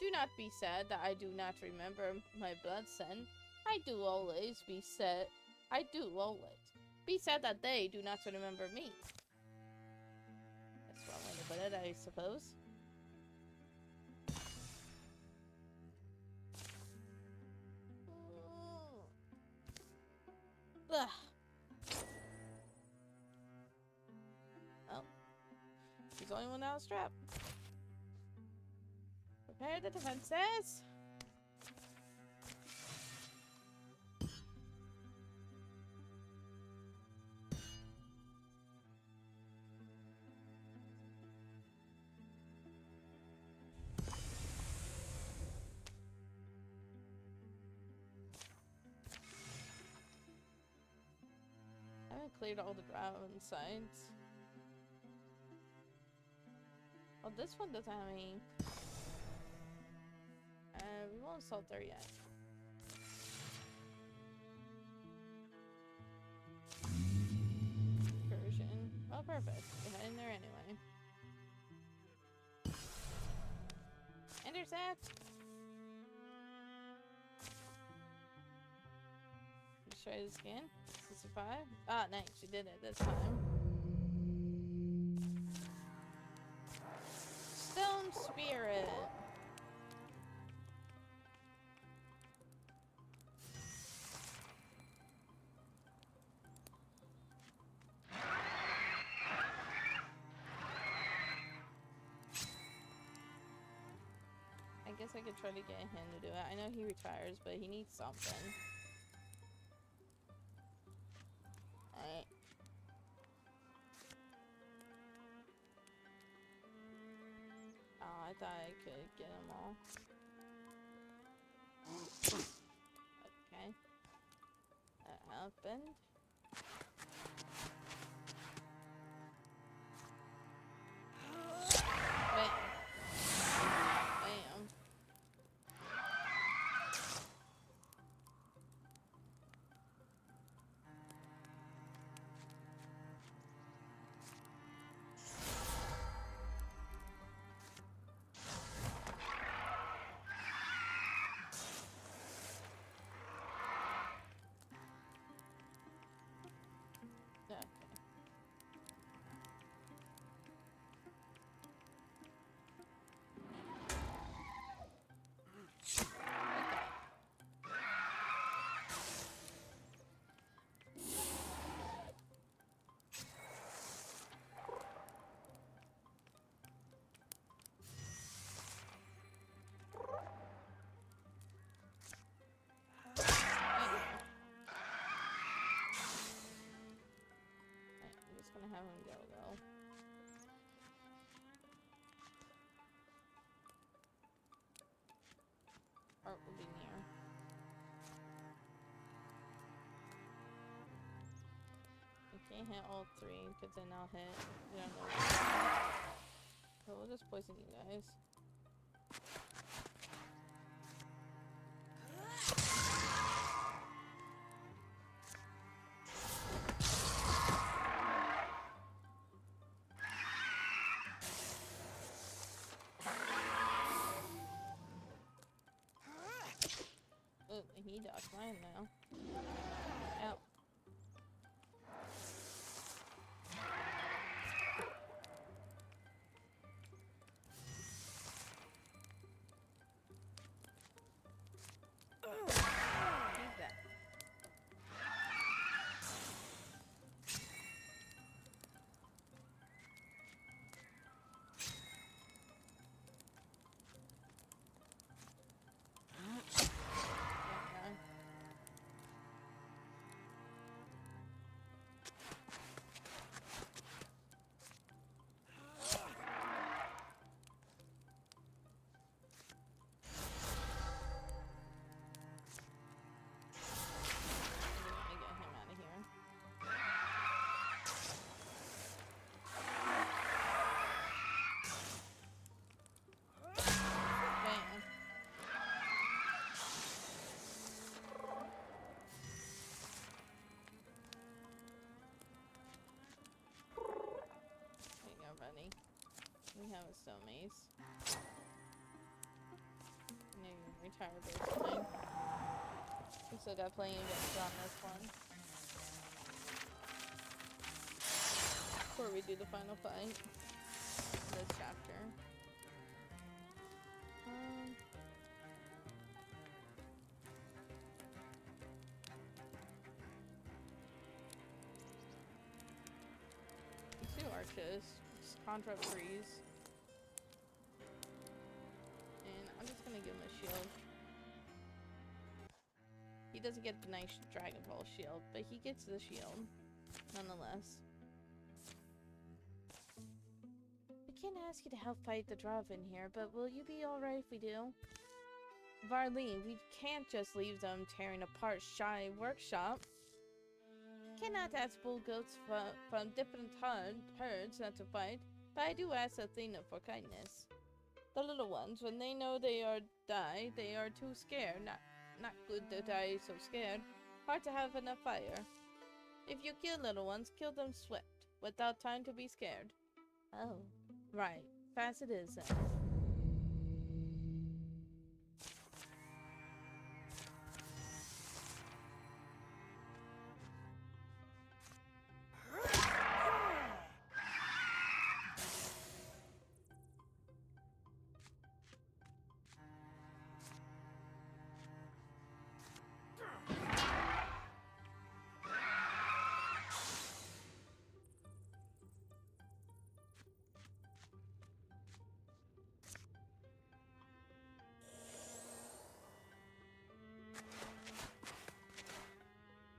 Do not be sad that I do not remember my blood son. I do always be sad. I do always. Be sad that they do not remember me. That's one way to put it, I suppose. Ugh. Oh. He's the only one now strapped. Prepare the defenses! I haven't cleared all the ground sides. Well, this one doesn't have any. We won't assault there yet. Version. Well, perfect. We're heading there anyway. Intercept! Destroy the skin. 65. Ah, nice. You did it this time. Stone Spirit. I guess I could try to get him to do it. I know he retires, but he needs something. Alright. Oh, I thought I could get them all. Okay. That happened. Bam. Bam. Okay. I'm just gonna have him go though. Art will be near. I can't hit all three because then I'll hit. You don't know. So we'll just poison you guys. He dodged mine now. Ow. He's dead. We have a stone mace. Maybe retire basically. We still got plenty of bits on this one. Before we do the final fight. This chapter. cautious. Just contract freeze. And I'm just gonna give him a shield. He doesn't get the nice Dragon Ball shield, but he gets the shield, nonetheless. We can't ask you to help fight the drop in here, but will you be alright if we do? Varleen, we can't just leave them tearing apart Shy Workshop. Cannot ask bull goats from different herds not to fight, but I do ask Athena for kindness. The little ones, when they know they are they are too scared. Not good to die so scared. Hard to have enough fire. If you kill little ones, kill them swift, without time to be scared. Oh, right. Fast it is then.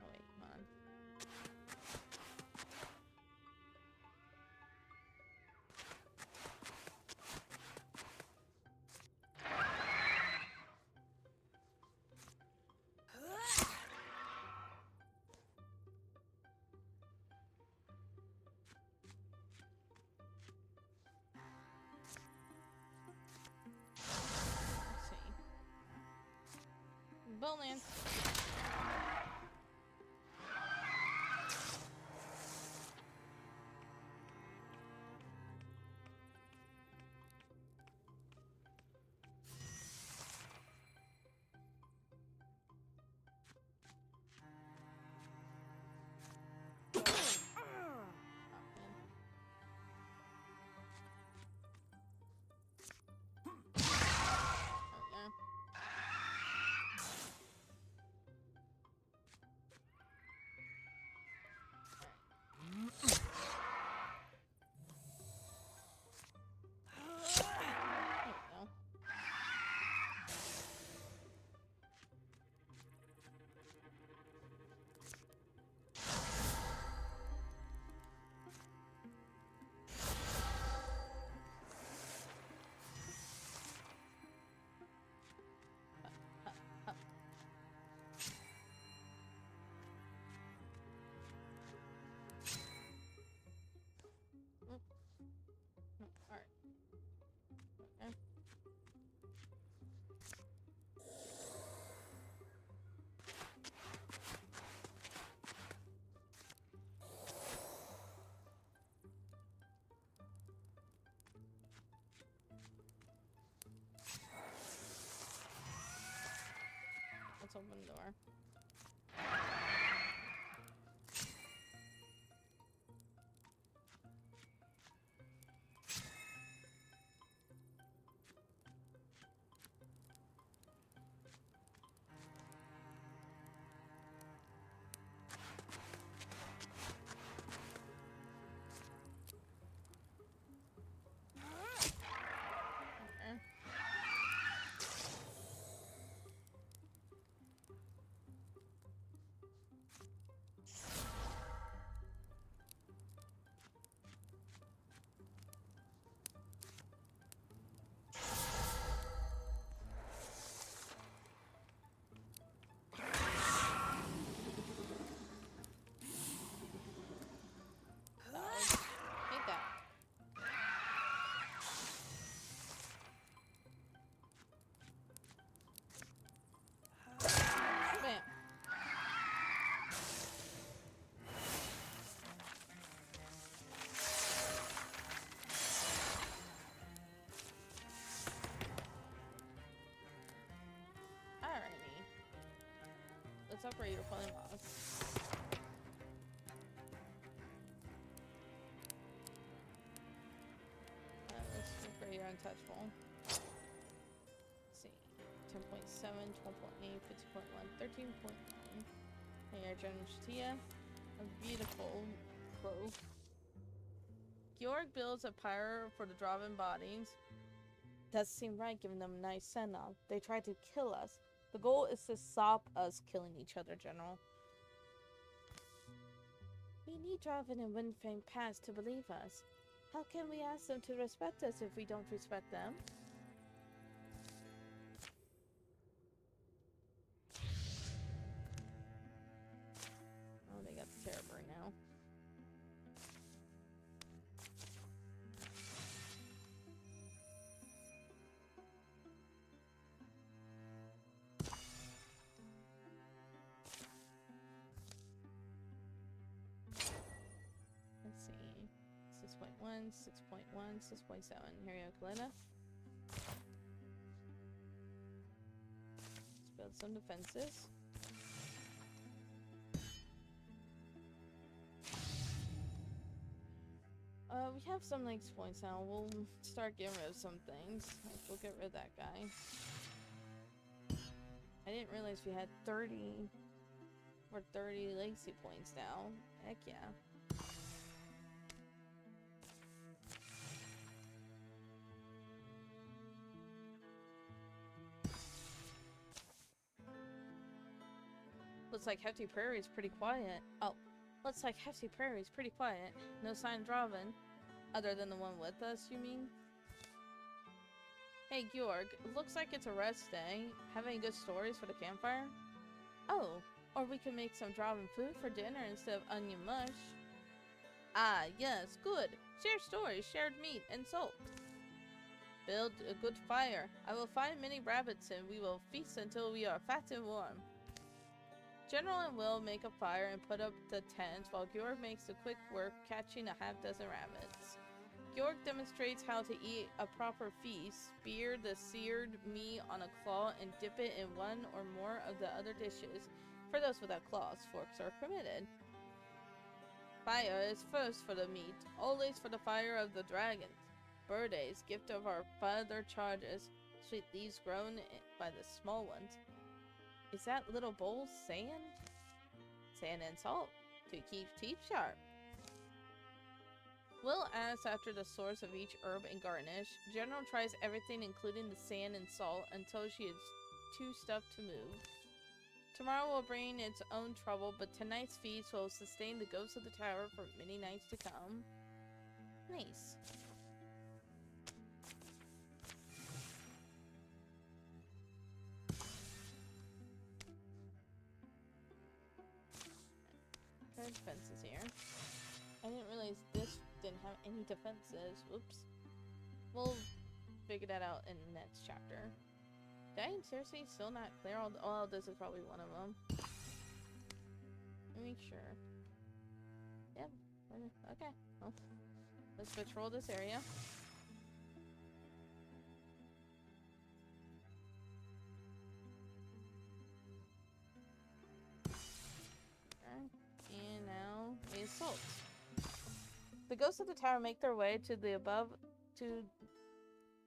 Oh wait, come on. Let's see. Bowland. Alright. Okay. Let's open the door. Okay. Take that. Bam. Alrighty. Let's upgrade your polymorph. Let's upgrade your untouchable. Let's see. 10.7, 12.8, 15.1, 13.9. And your General Shatia. A beautiful clove. Georg builds a pyre for the Draven bodies. Doesn't seem right giving them a nice send-off. They tried to kill us. The goal is to stop us killing each other, General. We need Draven and Windfang Pass to believe us. How can we ask them to respect us if we don't respect them? Oh, they got the Terror now. Let's see. 6.1, 6.1, 6.7. Here you go, Kalina. Let's build some defenses. We have some links points now. We'll start getting rid of some things. Like, we'll get rid of that guy. I didn't realize we had 30 or 30 legacy points now. Heck yeah. Looks like Hefty Prairie is pretty quiet. Oh, looks like Hefty Prairie is pretty quiet. No sign of Draven. Other than the one with us, you mean? Hey, Georg. Looks like it's a rest day. Have any good stories for the campfire? Oh, or we could make some Draven food for dinner instead of onion mush. Ah, yes, good. Share stories, shared meat, and salt. Build a good fire. I will find many rabbits and we will feast until we are fat and warm. General and Will make a fire and put up the tents while Georg makes the quick work catching a half-dozen rabbits. Georg demonstrates how to eat a proper feast, spear the seared meat on a claw and dip it in one or more of the other dishes. For those without claws, forks are permitted. Fire is first for the meat, always for the fire of the dragons. Birthdays, gift of our father charges, sweet leaves grown by the small ones. Is that little bowl sand? Sand and salt to keep teeth sharp. Will asks after the source of each herb and garnish. General tries everything including the sand and salt until she is too stuffed to move. Tomorrow will bring its own trouble, but tonight's feast will sustain the ghosts of the tower for many nights to come. Nice. Defenses here. I didn't realize this didn't have any defenses. Whoops. We'll figure that out in the next chapter. Dang, seriously, still not clear. Oh, this is probably one of them. Let me make sure. Yep. Okay. Well, let's patrol this area. And now is salt. The ghosts of the tower make their way to above the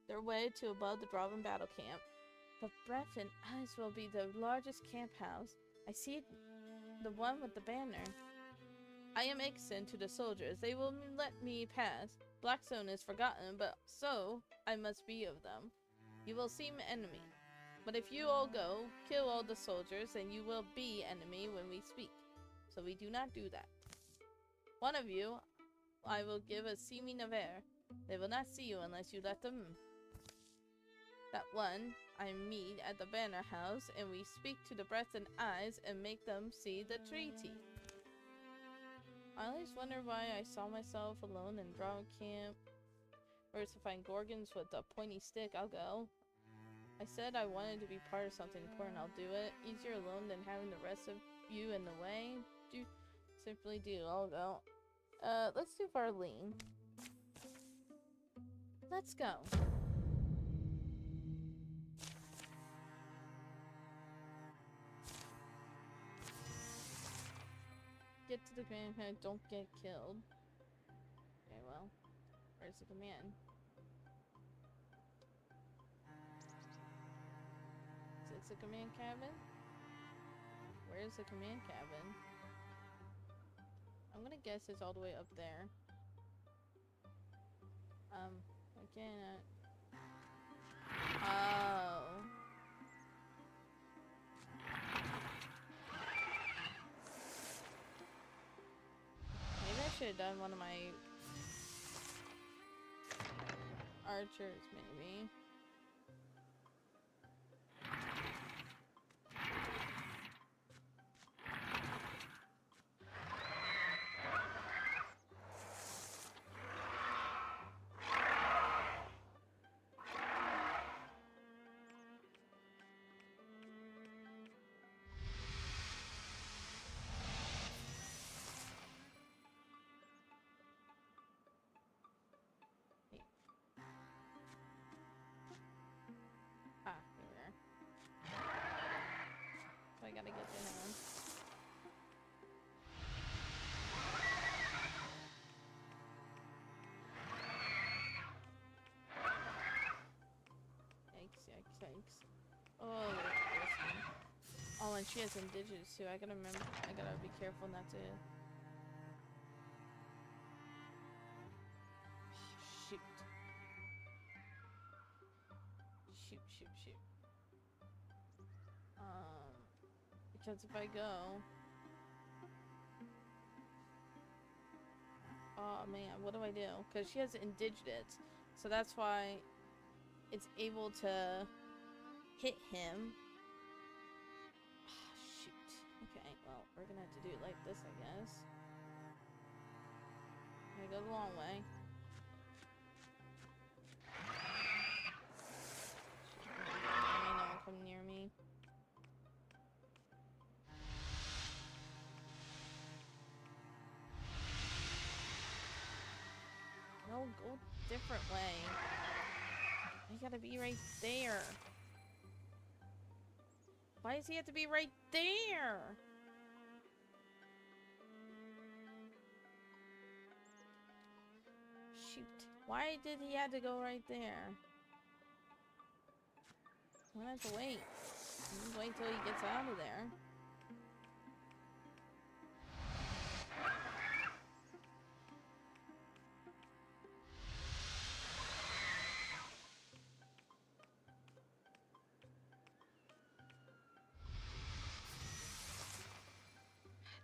Draven battle camp. The breath and eyes will be the largest camp house. I see the one with the banner. I am Ixon to the soldiers. They will let me pass. Blackstone is forgotten, but so I must be of them. You will seem enemy. But if you all go, kill all the soldiers, and you will be enemy when we speak. So we do not do that. One of you, I will give a seeming of air. They will not see you unless you let them. That one, I meet at the banner house, and we speak to the breath and eyes and make them see the treaty. I always wonder why I saw myself alone in Draven camp. Whereas to find Gorgons with a pointy stick, I'll go. I said I wanted to be part of something important, I'll do it. Easier alone than having the rest of you in the way. Simply do, I'll go. Let's do Varlene. Let's go. Get to the command head, don't get killed. Okay, well, where's the command? Is this the command cabin? Where's the command cabin? I'm gonna guess it's all the way up there. I can't. Oh. Maybe I should have done one of my archers, maybe. Ah, here we are. So I gotta get to him. Yikes, yikes, yikes. Oh, look at this one. Oh, and she has indigenous too. I gotta remember. I gotta be careful not to. Shoot. Shoot, shoot, shoot. Because if I go. Oh man, what do I do? Because she has indigenous. So that's why it's able to hit him. Shoot. Okay, well, we're gonna have to do it like this, I guess. I go the long way. I know it'll come near me. No, go different way. I gotta be right there. Why does he have to be right there? Shoot. Why did he have to go right there? I'm gonna have to wait. Just wait till he gets out of there.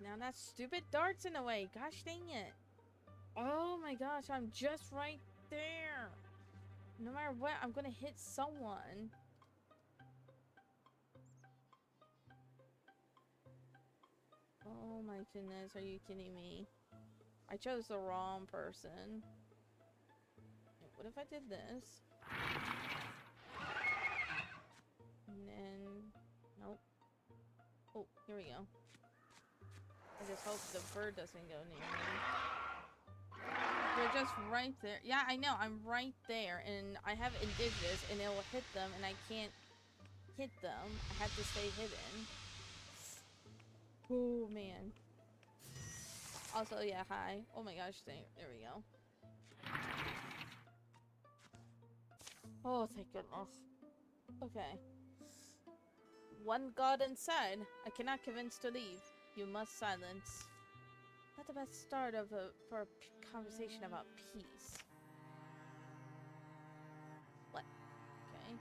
Now that stupid dart's in the way. Gosh dang it. Oh my gosh, I'm just right there. No matter what, I'm gonna hit someone. Oh my goodness, are you kidding me? I chose the wrong person. What if I did this? And then... Nope. Oh, here we go. I just hope the bird doesn't go near me. They're just right there. Yeah, I know. I'm right there. And I have indigenous and it will hit them and I can't hit them. I have to stay hidden. Oh, man. Also, yeah, hi. Oh my gosh, there we go. Oh, thank goodness. Okay. One god inside. I cannot convince to leave. You must silence. Not the best start for a conversation about peace. What? Okay.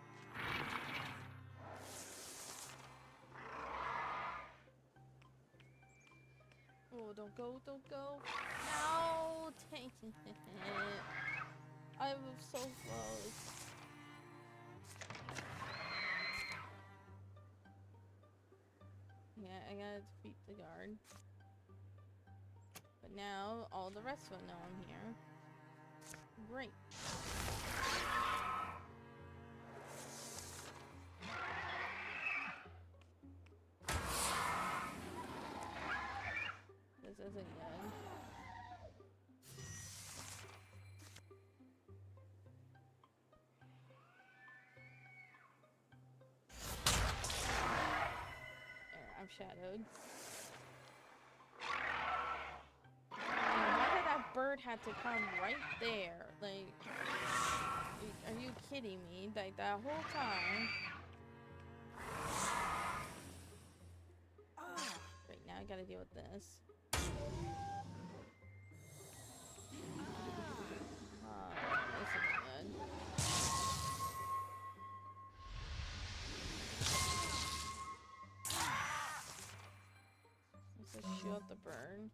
Oh, don't go, don't go. No, dang it. I move so close. Yeah, I gotta defeat the guard. But now, all the rest of them know I'm here. Great. This isn't good. There, I'm shadowed. Why did that bird have to come right there? Like, are you kidding me? Like, that whole time. Right, now I gotta deal with this. This is turn.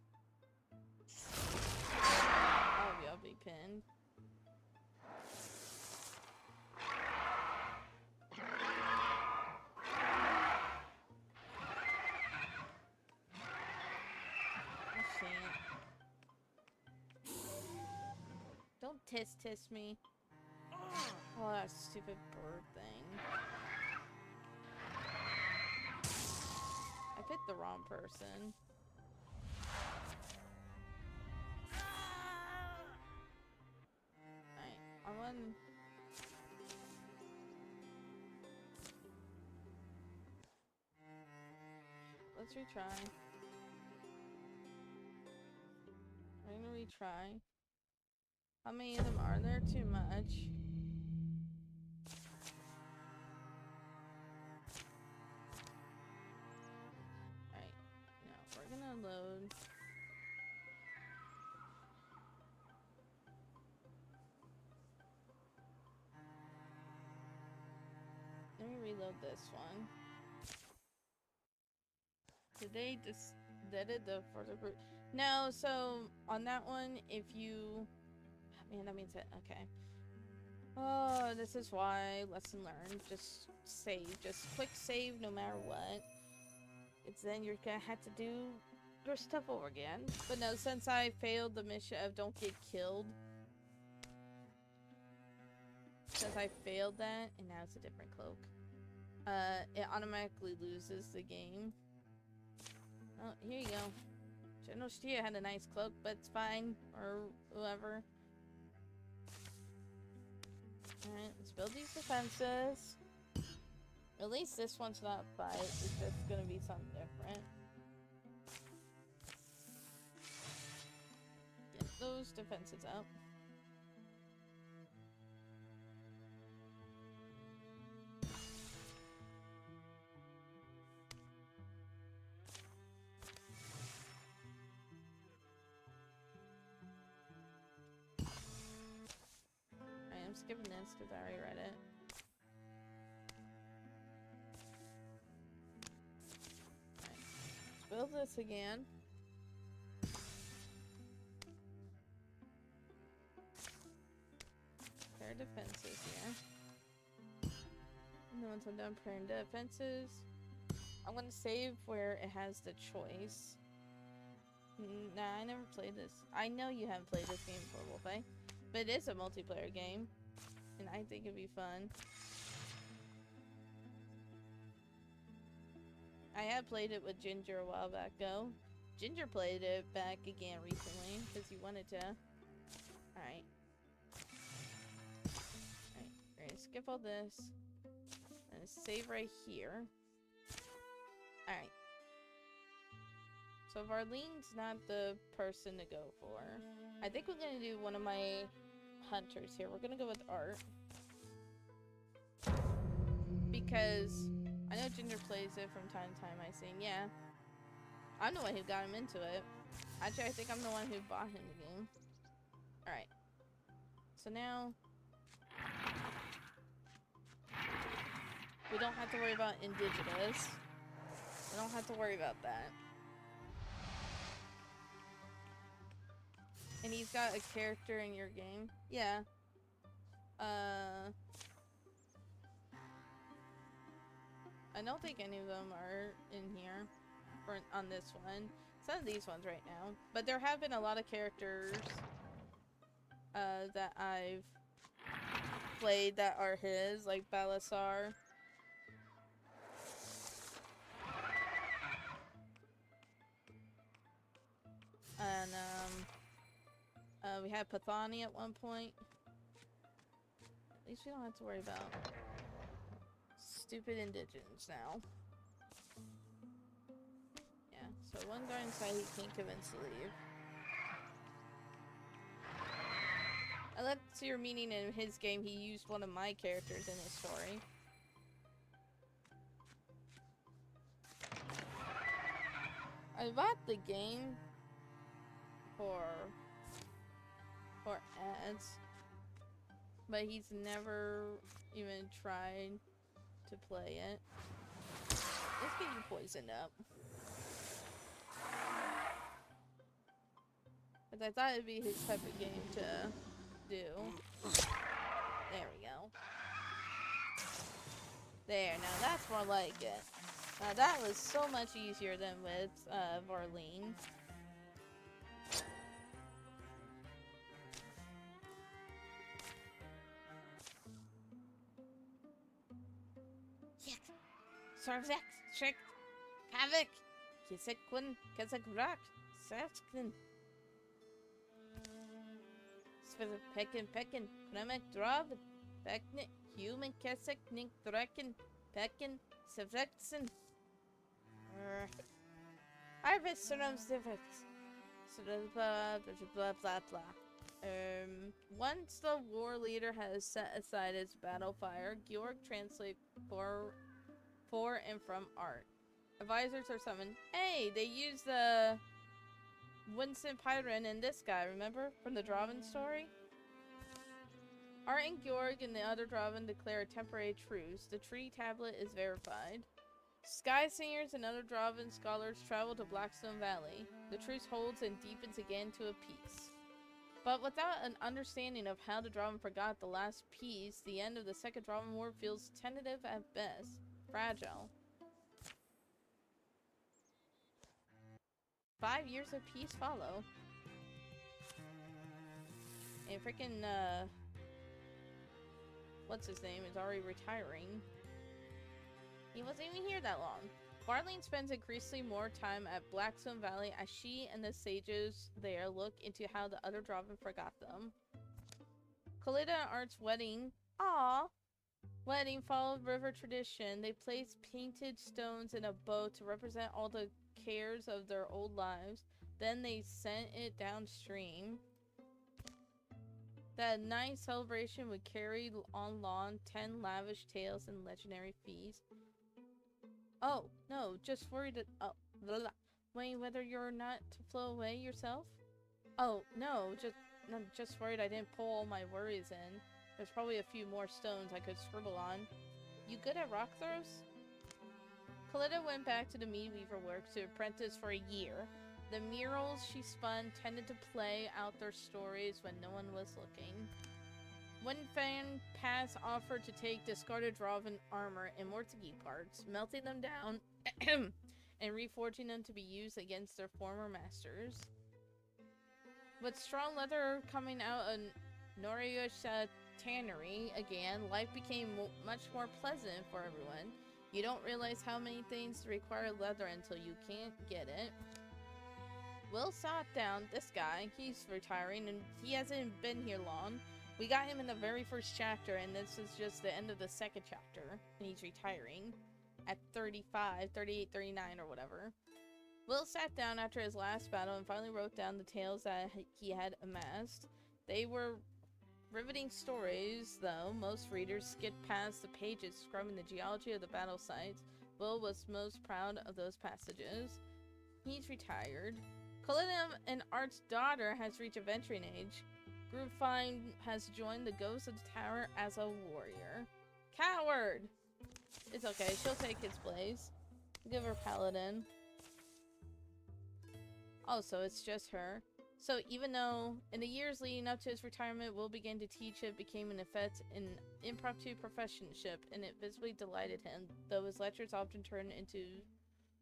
I'll be pinned. Don't test me. Oh, that stupid bird thing. I picked the wrong person. Alright, I want... Let's retry. We're gonna retry. How many of them are there? Too much. Alright, now we're gonna load. Let me reload this one. Did they just did it the further group? No, so on that one, if you man, that means it. Okay. Oh, this is why. Lesson learned. Just save. Just quick save no matter what. It's then you're gonna have to do your stuff over again. But no, since I failed the mission of don't get killed. Since I failed that, and now it's a different cloak. It automatically loses the game. Oh, here you go. General Shtia had a nice cloak, but it's fine. Or whoever. Alright, let's build these defenses. At least this one's not fight. It's just gonna be something different. Get those defenses up. I'm skipping this because I already read it. Alright. Let's build this again. Pair defenses here. And then once I'm done pairing defenses, I'm gonna save where it has the choice. Nah, I never played this. I know you haven't played this game before, Wolfie. But it is a multiplayer game. And I think it'd be fun. I have played it with Ginger a while back ago. Ginger played it back again recently because he wanted to. Alright. Alright, we're gonna skip all this. And save right here. Alright. So Varlene's not the person to go for. I think we're gonna do one of my hunters here. We're gonna go with Art. Because I know Ginger plays it from time to time. I seen, yeah. I'm the one who got him into it. Actually, I think I'm the one who bought him the game. Alright. So now we don't have to worry about indigenous. We don't have to worry about that. And he's got a character in your game. Yeah. I don't think any of them are in here. Or on this one. Some of these ones right now. But there have been a lot of characters that I've played that are his. Like Balasar. And we had Pathani at one point. At least we don't have to worry about stupid indigents now. Yeah, so one guy inside he can't convince to leave. I let your meaning in his game he used one of my characters in his story. I bought the game for ads, but he's never even tried to play it. Let's get you poisoned up. But I thought it'd be his type of game to do. There we go. There, now that's more like it. Now that was so much easier than with Varlene. Sarvex, Shrek, Havoc, Kisekun, Kazakrak, Satskin. Peckin, Kremek, Drob, Peknik, Human, Kesek, Nink, Drekken, Peckin, Sevexen. Harvest, Sonums, Divets. Blah, blah, blah. Once the war leader has set aside its battle fire, Georg translates for and from art. Advisors are summoned. Hey, they used the Winston Pyron and this guy, remember? From the Draven story? Art and Georg and the other Draven declare a temporary truce. The tree tablet is verified. Sky Singers and other Draven scholars travel to Blackstone Valley. The truce holds and deepens again to a peace. But without an understanding of how the Draven forgot the last peace, the end of the Second Draven War feels tentative at best. Fragile. 5 years of peace follow. And freaking, what's his name is already retiring. He wasn't even here that long. Varlene spends increasingly more time at Blackstone Valley as she and the sages there look into how the other Draven forgot them. Kalida and Art's wedding. Wedding followed river tradition. They placed painted stones in a boat to represent all the cares of their old lives. Then they sent it downstream. That night celebration would carry on lawn 10 lavish tales and legendary feasts. Oh, no, just worried that- oh, blah, blah. Wondering whether you're not to flow away yourself? Oh, no, just worried I didn't pull all my worries in. There's probably a few more stones I could scribble on. You good at rock throws? Kalida went back to the mead weaver work to apprentice for a year. The murals she spun tended to play out their stories when no one was looking. One fan pass offered to take discarded Draven armor and Mortigi parts, melting them down and reforging them to be used against their former masters. With strong leather coming out of Noriyosha tannery again, life became much more pleasant for everyone. You don't realize how many things require leather until you can't get it. Will sat down, this guy, he's retiring and he hasn't been here long. We got him in the very first chapter and this is just the end of the second chapter and he's retiring at 35, 38, 39 or whatever. Will sat down after his last battle and finally wrote down the tales that he had amassed. They were riveting stories, though. Most readers skipped past the pages describing the geology of the battle sites. Will was most proud of those passages. He's retired. Kalina and Art's daughter has reached adventuring age. Groovefine has joined the Ghost of the Tower as a warrior. Coward! It's okay, she'll take his place. Give her Paladin. Oh, so it's just her. So even though in the years leading up to his retirement, Will began to teach it became in effect an impromptu professionship, and it visibly delighted him, though his lectures often turned into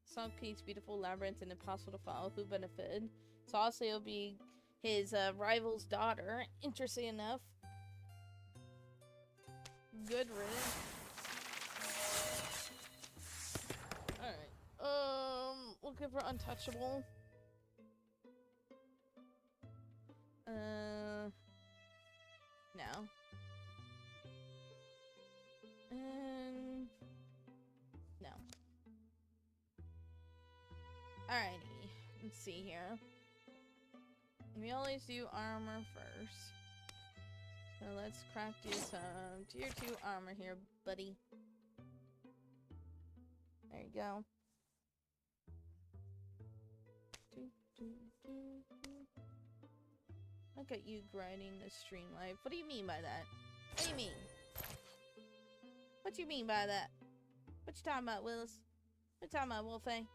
Sunk Pete's beautiful labyrinth and impossible to follow. Who benefited? So obviously it'll be his rival's daughter, interesting enough. Good riddance. Alright, we'll give her Untouchable. No. And no. Alrighty, let's see here. We always do armor first. So let's craft you some tier 2 armor here, buddy. There you go. Look at you grinding the stream life. What do you mean by that? What do you mean? What you mean by that? What you talking about, Willis? What you talking about, Wolfie?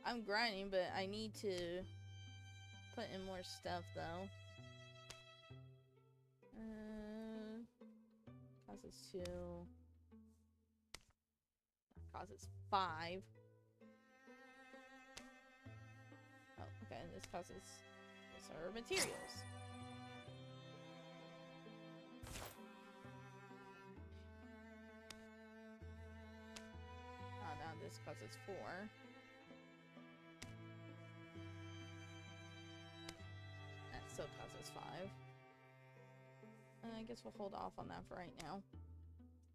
I'm grinding, but I need to put in more stuff, though. Causes 2. Causes 5. Oh, okay, this causes... These are materials. Oh, now this causes 4. That still causes 5. I guess we'll hold off on that for right now.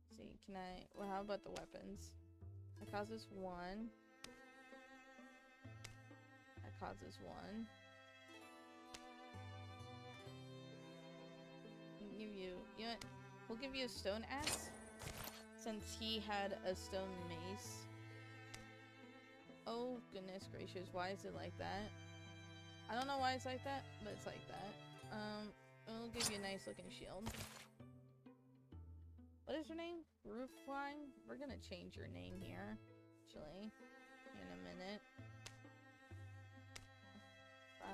Let's see, can I... Well, how about the weapons? That causes 1. That causes 1. We'll give you... You know what? We'll give you a stone axe. Since he had a stone mace. Oh, goodness gracious. Why is it like that? I don't know why it's like that, but it's like that. We'll give you a nice looking shield. What is your name? Roofline? We're gonna change your name here, actually, in a minute. 5.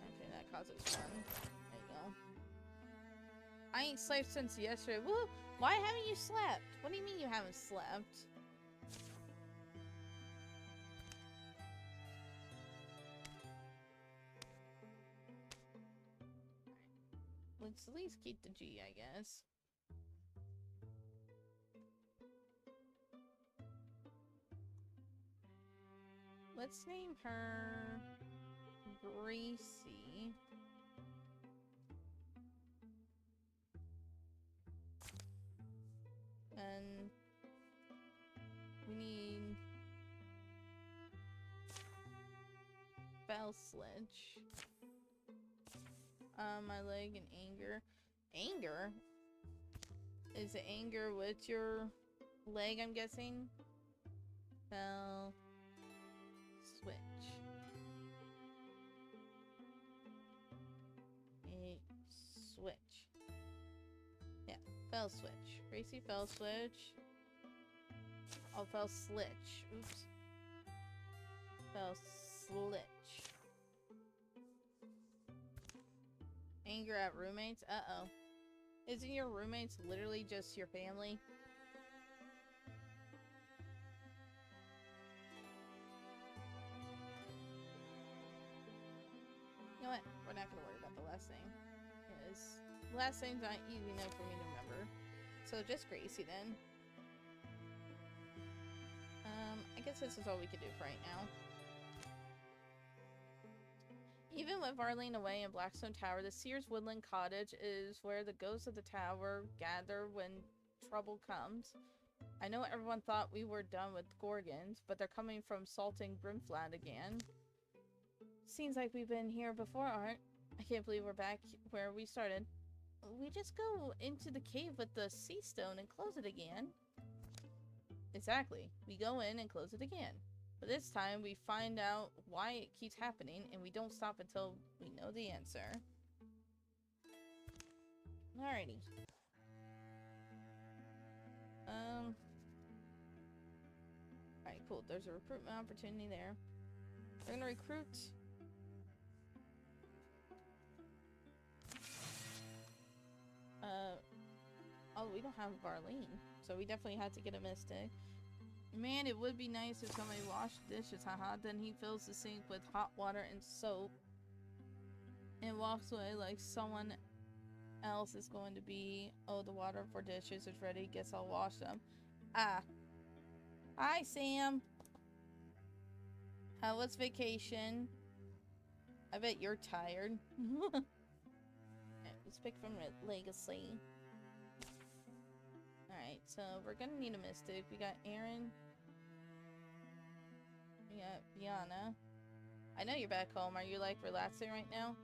Okay, that causes 1. There you go. I ain't slept since yesterday. Woo! Why haven't you slept? What do you mean you haven't slept? Let's at least keep the G, I guess. Let's name her Gracie. And we need Bell Sledge. My leg and anger. Anger? Is it anger with your leg, I'm guessing? Fell switch. A switch. Yeah, fell switch. Gracie fell switch. Oh, fell slitch. Oops. Fell slitch. Anger at roommates? Uh-oh. Isn't your roommates literally just your family? You know what? We're not gonna worry about the last name. Because the last name's not easy enough for me to remember. So just Gracie then. I guess this is all we can do for right now. Even with Arlene away in Blackstone Tower, the Sears Woodland Cottage is where the ghosts of the tower gather when trouble comes. I know everyone thought we were done with Gorgons, but they're coming from Salting Brimflat again. Seems like we've been here before, Art. I can't believe we're back where we started. We just go into the cave with the sea stone and close it again. Exactly. We go in and close it again. But this time, we find out why it keeps happening, and we don't stop until we know the answer. Alrighty. Alright, cool. There's a recruitment opportunity there. We're gonna recruit... Oh, we don't have Barlene, so we definitely had to get a Mystic. Man, it would be nice if somebody washed dishes, haha. Then he fills the sink with hot water and soap and walks away like someone else is going to be. Oh, the water for dishes is ready. Guess I'll wash them. Ah. Hi, Sam. How was vacation? I bet you're tired. Let's pick from Legacy. Alright, so we're gonna need a Mystic. We got Aaron. We got Biana. I know you're back home. Are you like relaxing right now?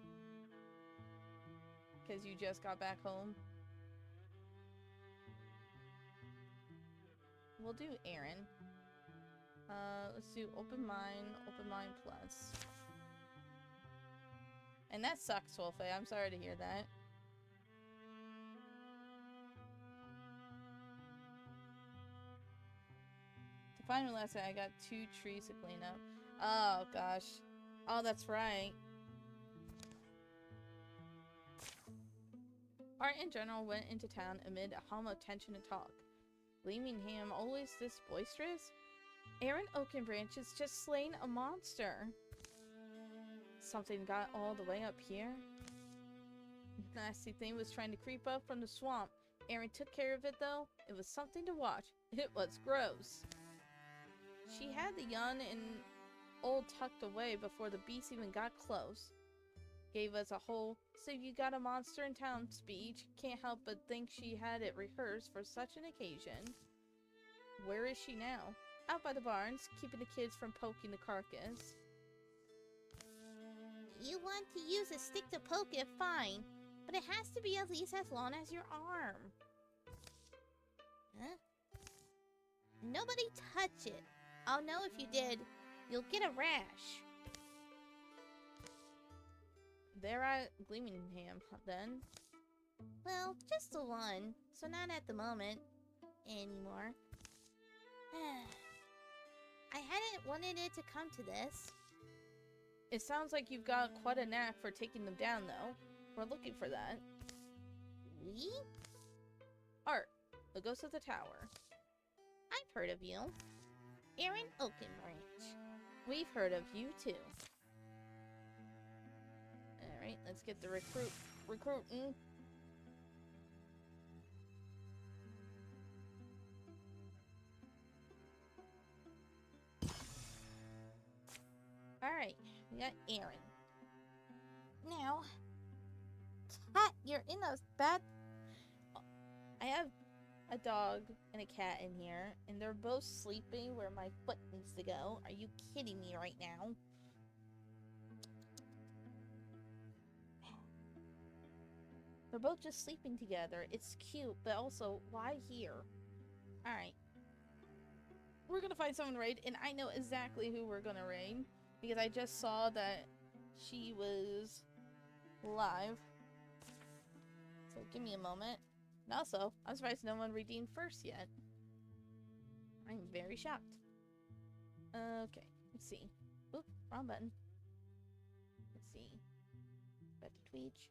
Because you just got back home. We'll do Aaron. Let's do Open Mind Plus. And that sucks, Wolfe. I'm sorry to hear that. final lesson, I got 2 trees to clean up. Oh, gosh. Oh, that's right. Art in general went into town amid a hum of tension and talk. Gleamingham always this boisterous? Aaron Oakenbranch has just slain a monster. Something got all the way up here. The nasty thing was trying to creep up from the swamp. Aaron took care of it though. It was something to watch. It was gross. She had the young and old tucked away before the beast even got close. Gave us a whole "so you got a monster in town" speech. Can't help but think she had it rehearsed for such an occasion. Where is she now? Out by the barns, keeping the kids from poking the carcass. You want to use a stick to poke it, fine. But it has to be at least as long as your arm. Huh? Nobody touch it. I'll know if you did. You'll get a rash. They're at Gleamingham, then. Well, just the one, so not at the moment anymore. I hadn't wanted it to come to this. It sounds like you've got quite a knack for taking them down, though. We're looking for that. We? Art, the ghost of the tower. I've heard of you. Aaron Oakenbranch. We've heard of you, too. Alright, let's get the recruiting. Alright, we got Aaron. Now, cat, you're in a bad... I have a dog and a cat in here, and they're both sleeping where my foot needs to go. Are you kidding me right now? They're both just sleeping together. It's cute, but also, why here? Alright. We're gonna find someone to raid, and I know exactly who we're gonna raid, because I just saw that she was live. So give me a moment. And also, I'm surprised no one redeemed first yet. I'm very shocked. Okay, let's see. Oop, wrong button. Let's see. Back to Twitch.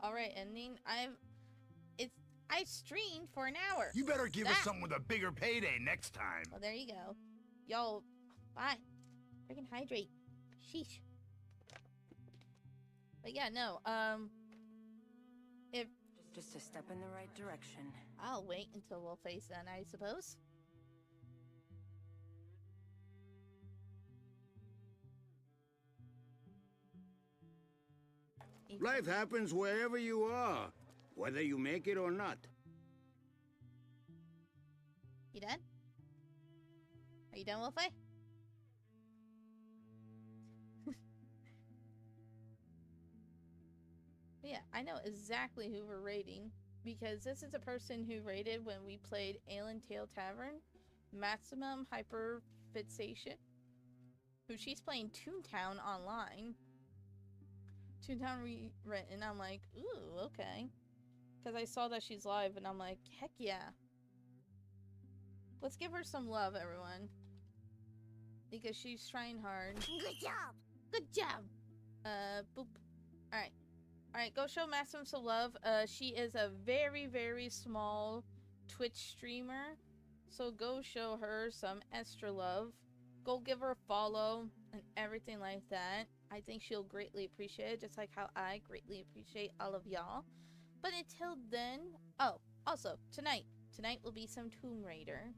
Alright, ending. I streamed for an hour. You better give us something with a bigger payday next time. Well, there you go. Yo, bye. Freaking hydrate. Sheesh. But yeah, no, if... Just a step in the right direction. I'll wait until we'll face then, I suppose. Life happens wherever you are, whether you make it or not. You done? Are you done, Wolfie? Yeah, I know exactly who we're raiding, because this is a person who raided when we played Alien Tale Tavern, Maximum Hyperfixation, who she's playing Toontown online. Toontown rewritten, I'm like, ooh, okay. Because I saw that she's live, and I'm like, heck yeah. Let's give her some love, everyone. Because she's trying hard. Good job! Good job! Boop. Alright. Alright, go show Maximum some love. She is a very, very small Twitch streamer. So go show her some extra love. Go give her a follow and everything like that. I think she'll greatly appreciate it, just like how I greatly appreciate all of y'all. But until then... Oh, also, tonight will be some Tomb Raider.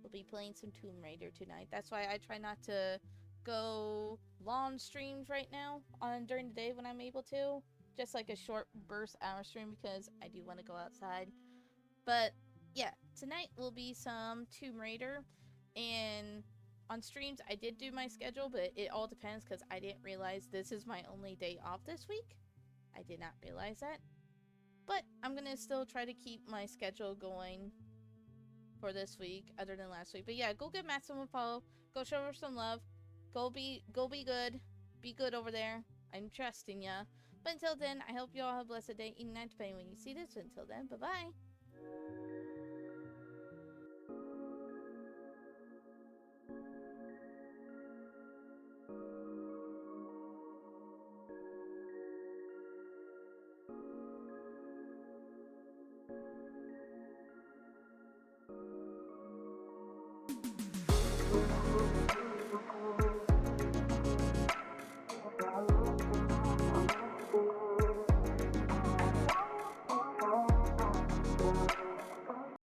We'll be playing some Tomb Raider tonight. That's why I try not to go long streams right now during the day when I'm able to. Just like a short burst hour stream because I do want to go outside. But yeah, tonight will be some Tomb Raider. And on streams, I did do my schedule, but it all depends because I didn't realize this is my only day off this week. I did not realize that. But I'm going to still try to keep my schedule going for this week, other than last week. But yeah, go give Maximum a follow. Go show her some love. Go be good. Be good over there. I'm trusting ya. But until then, I hope you all have a blessed day, eating night, depending when you see this. Until then, bye-bye.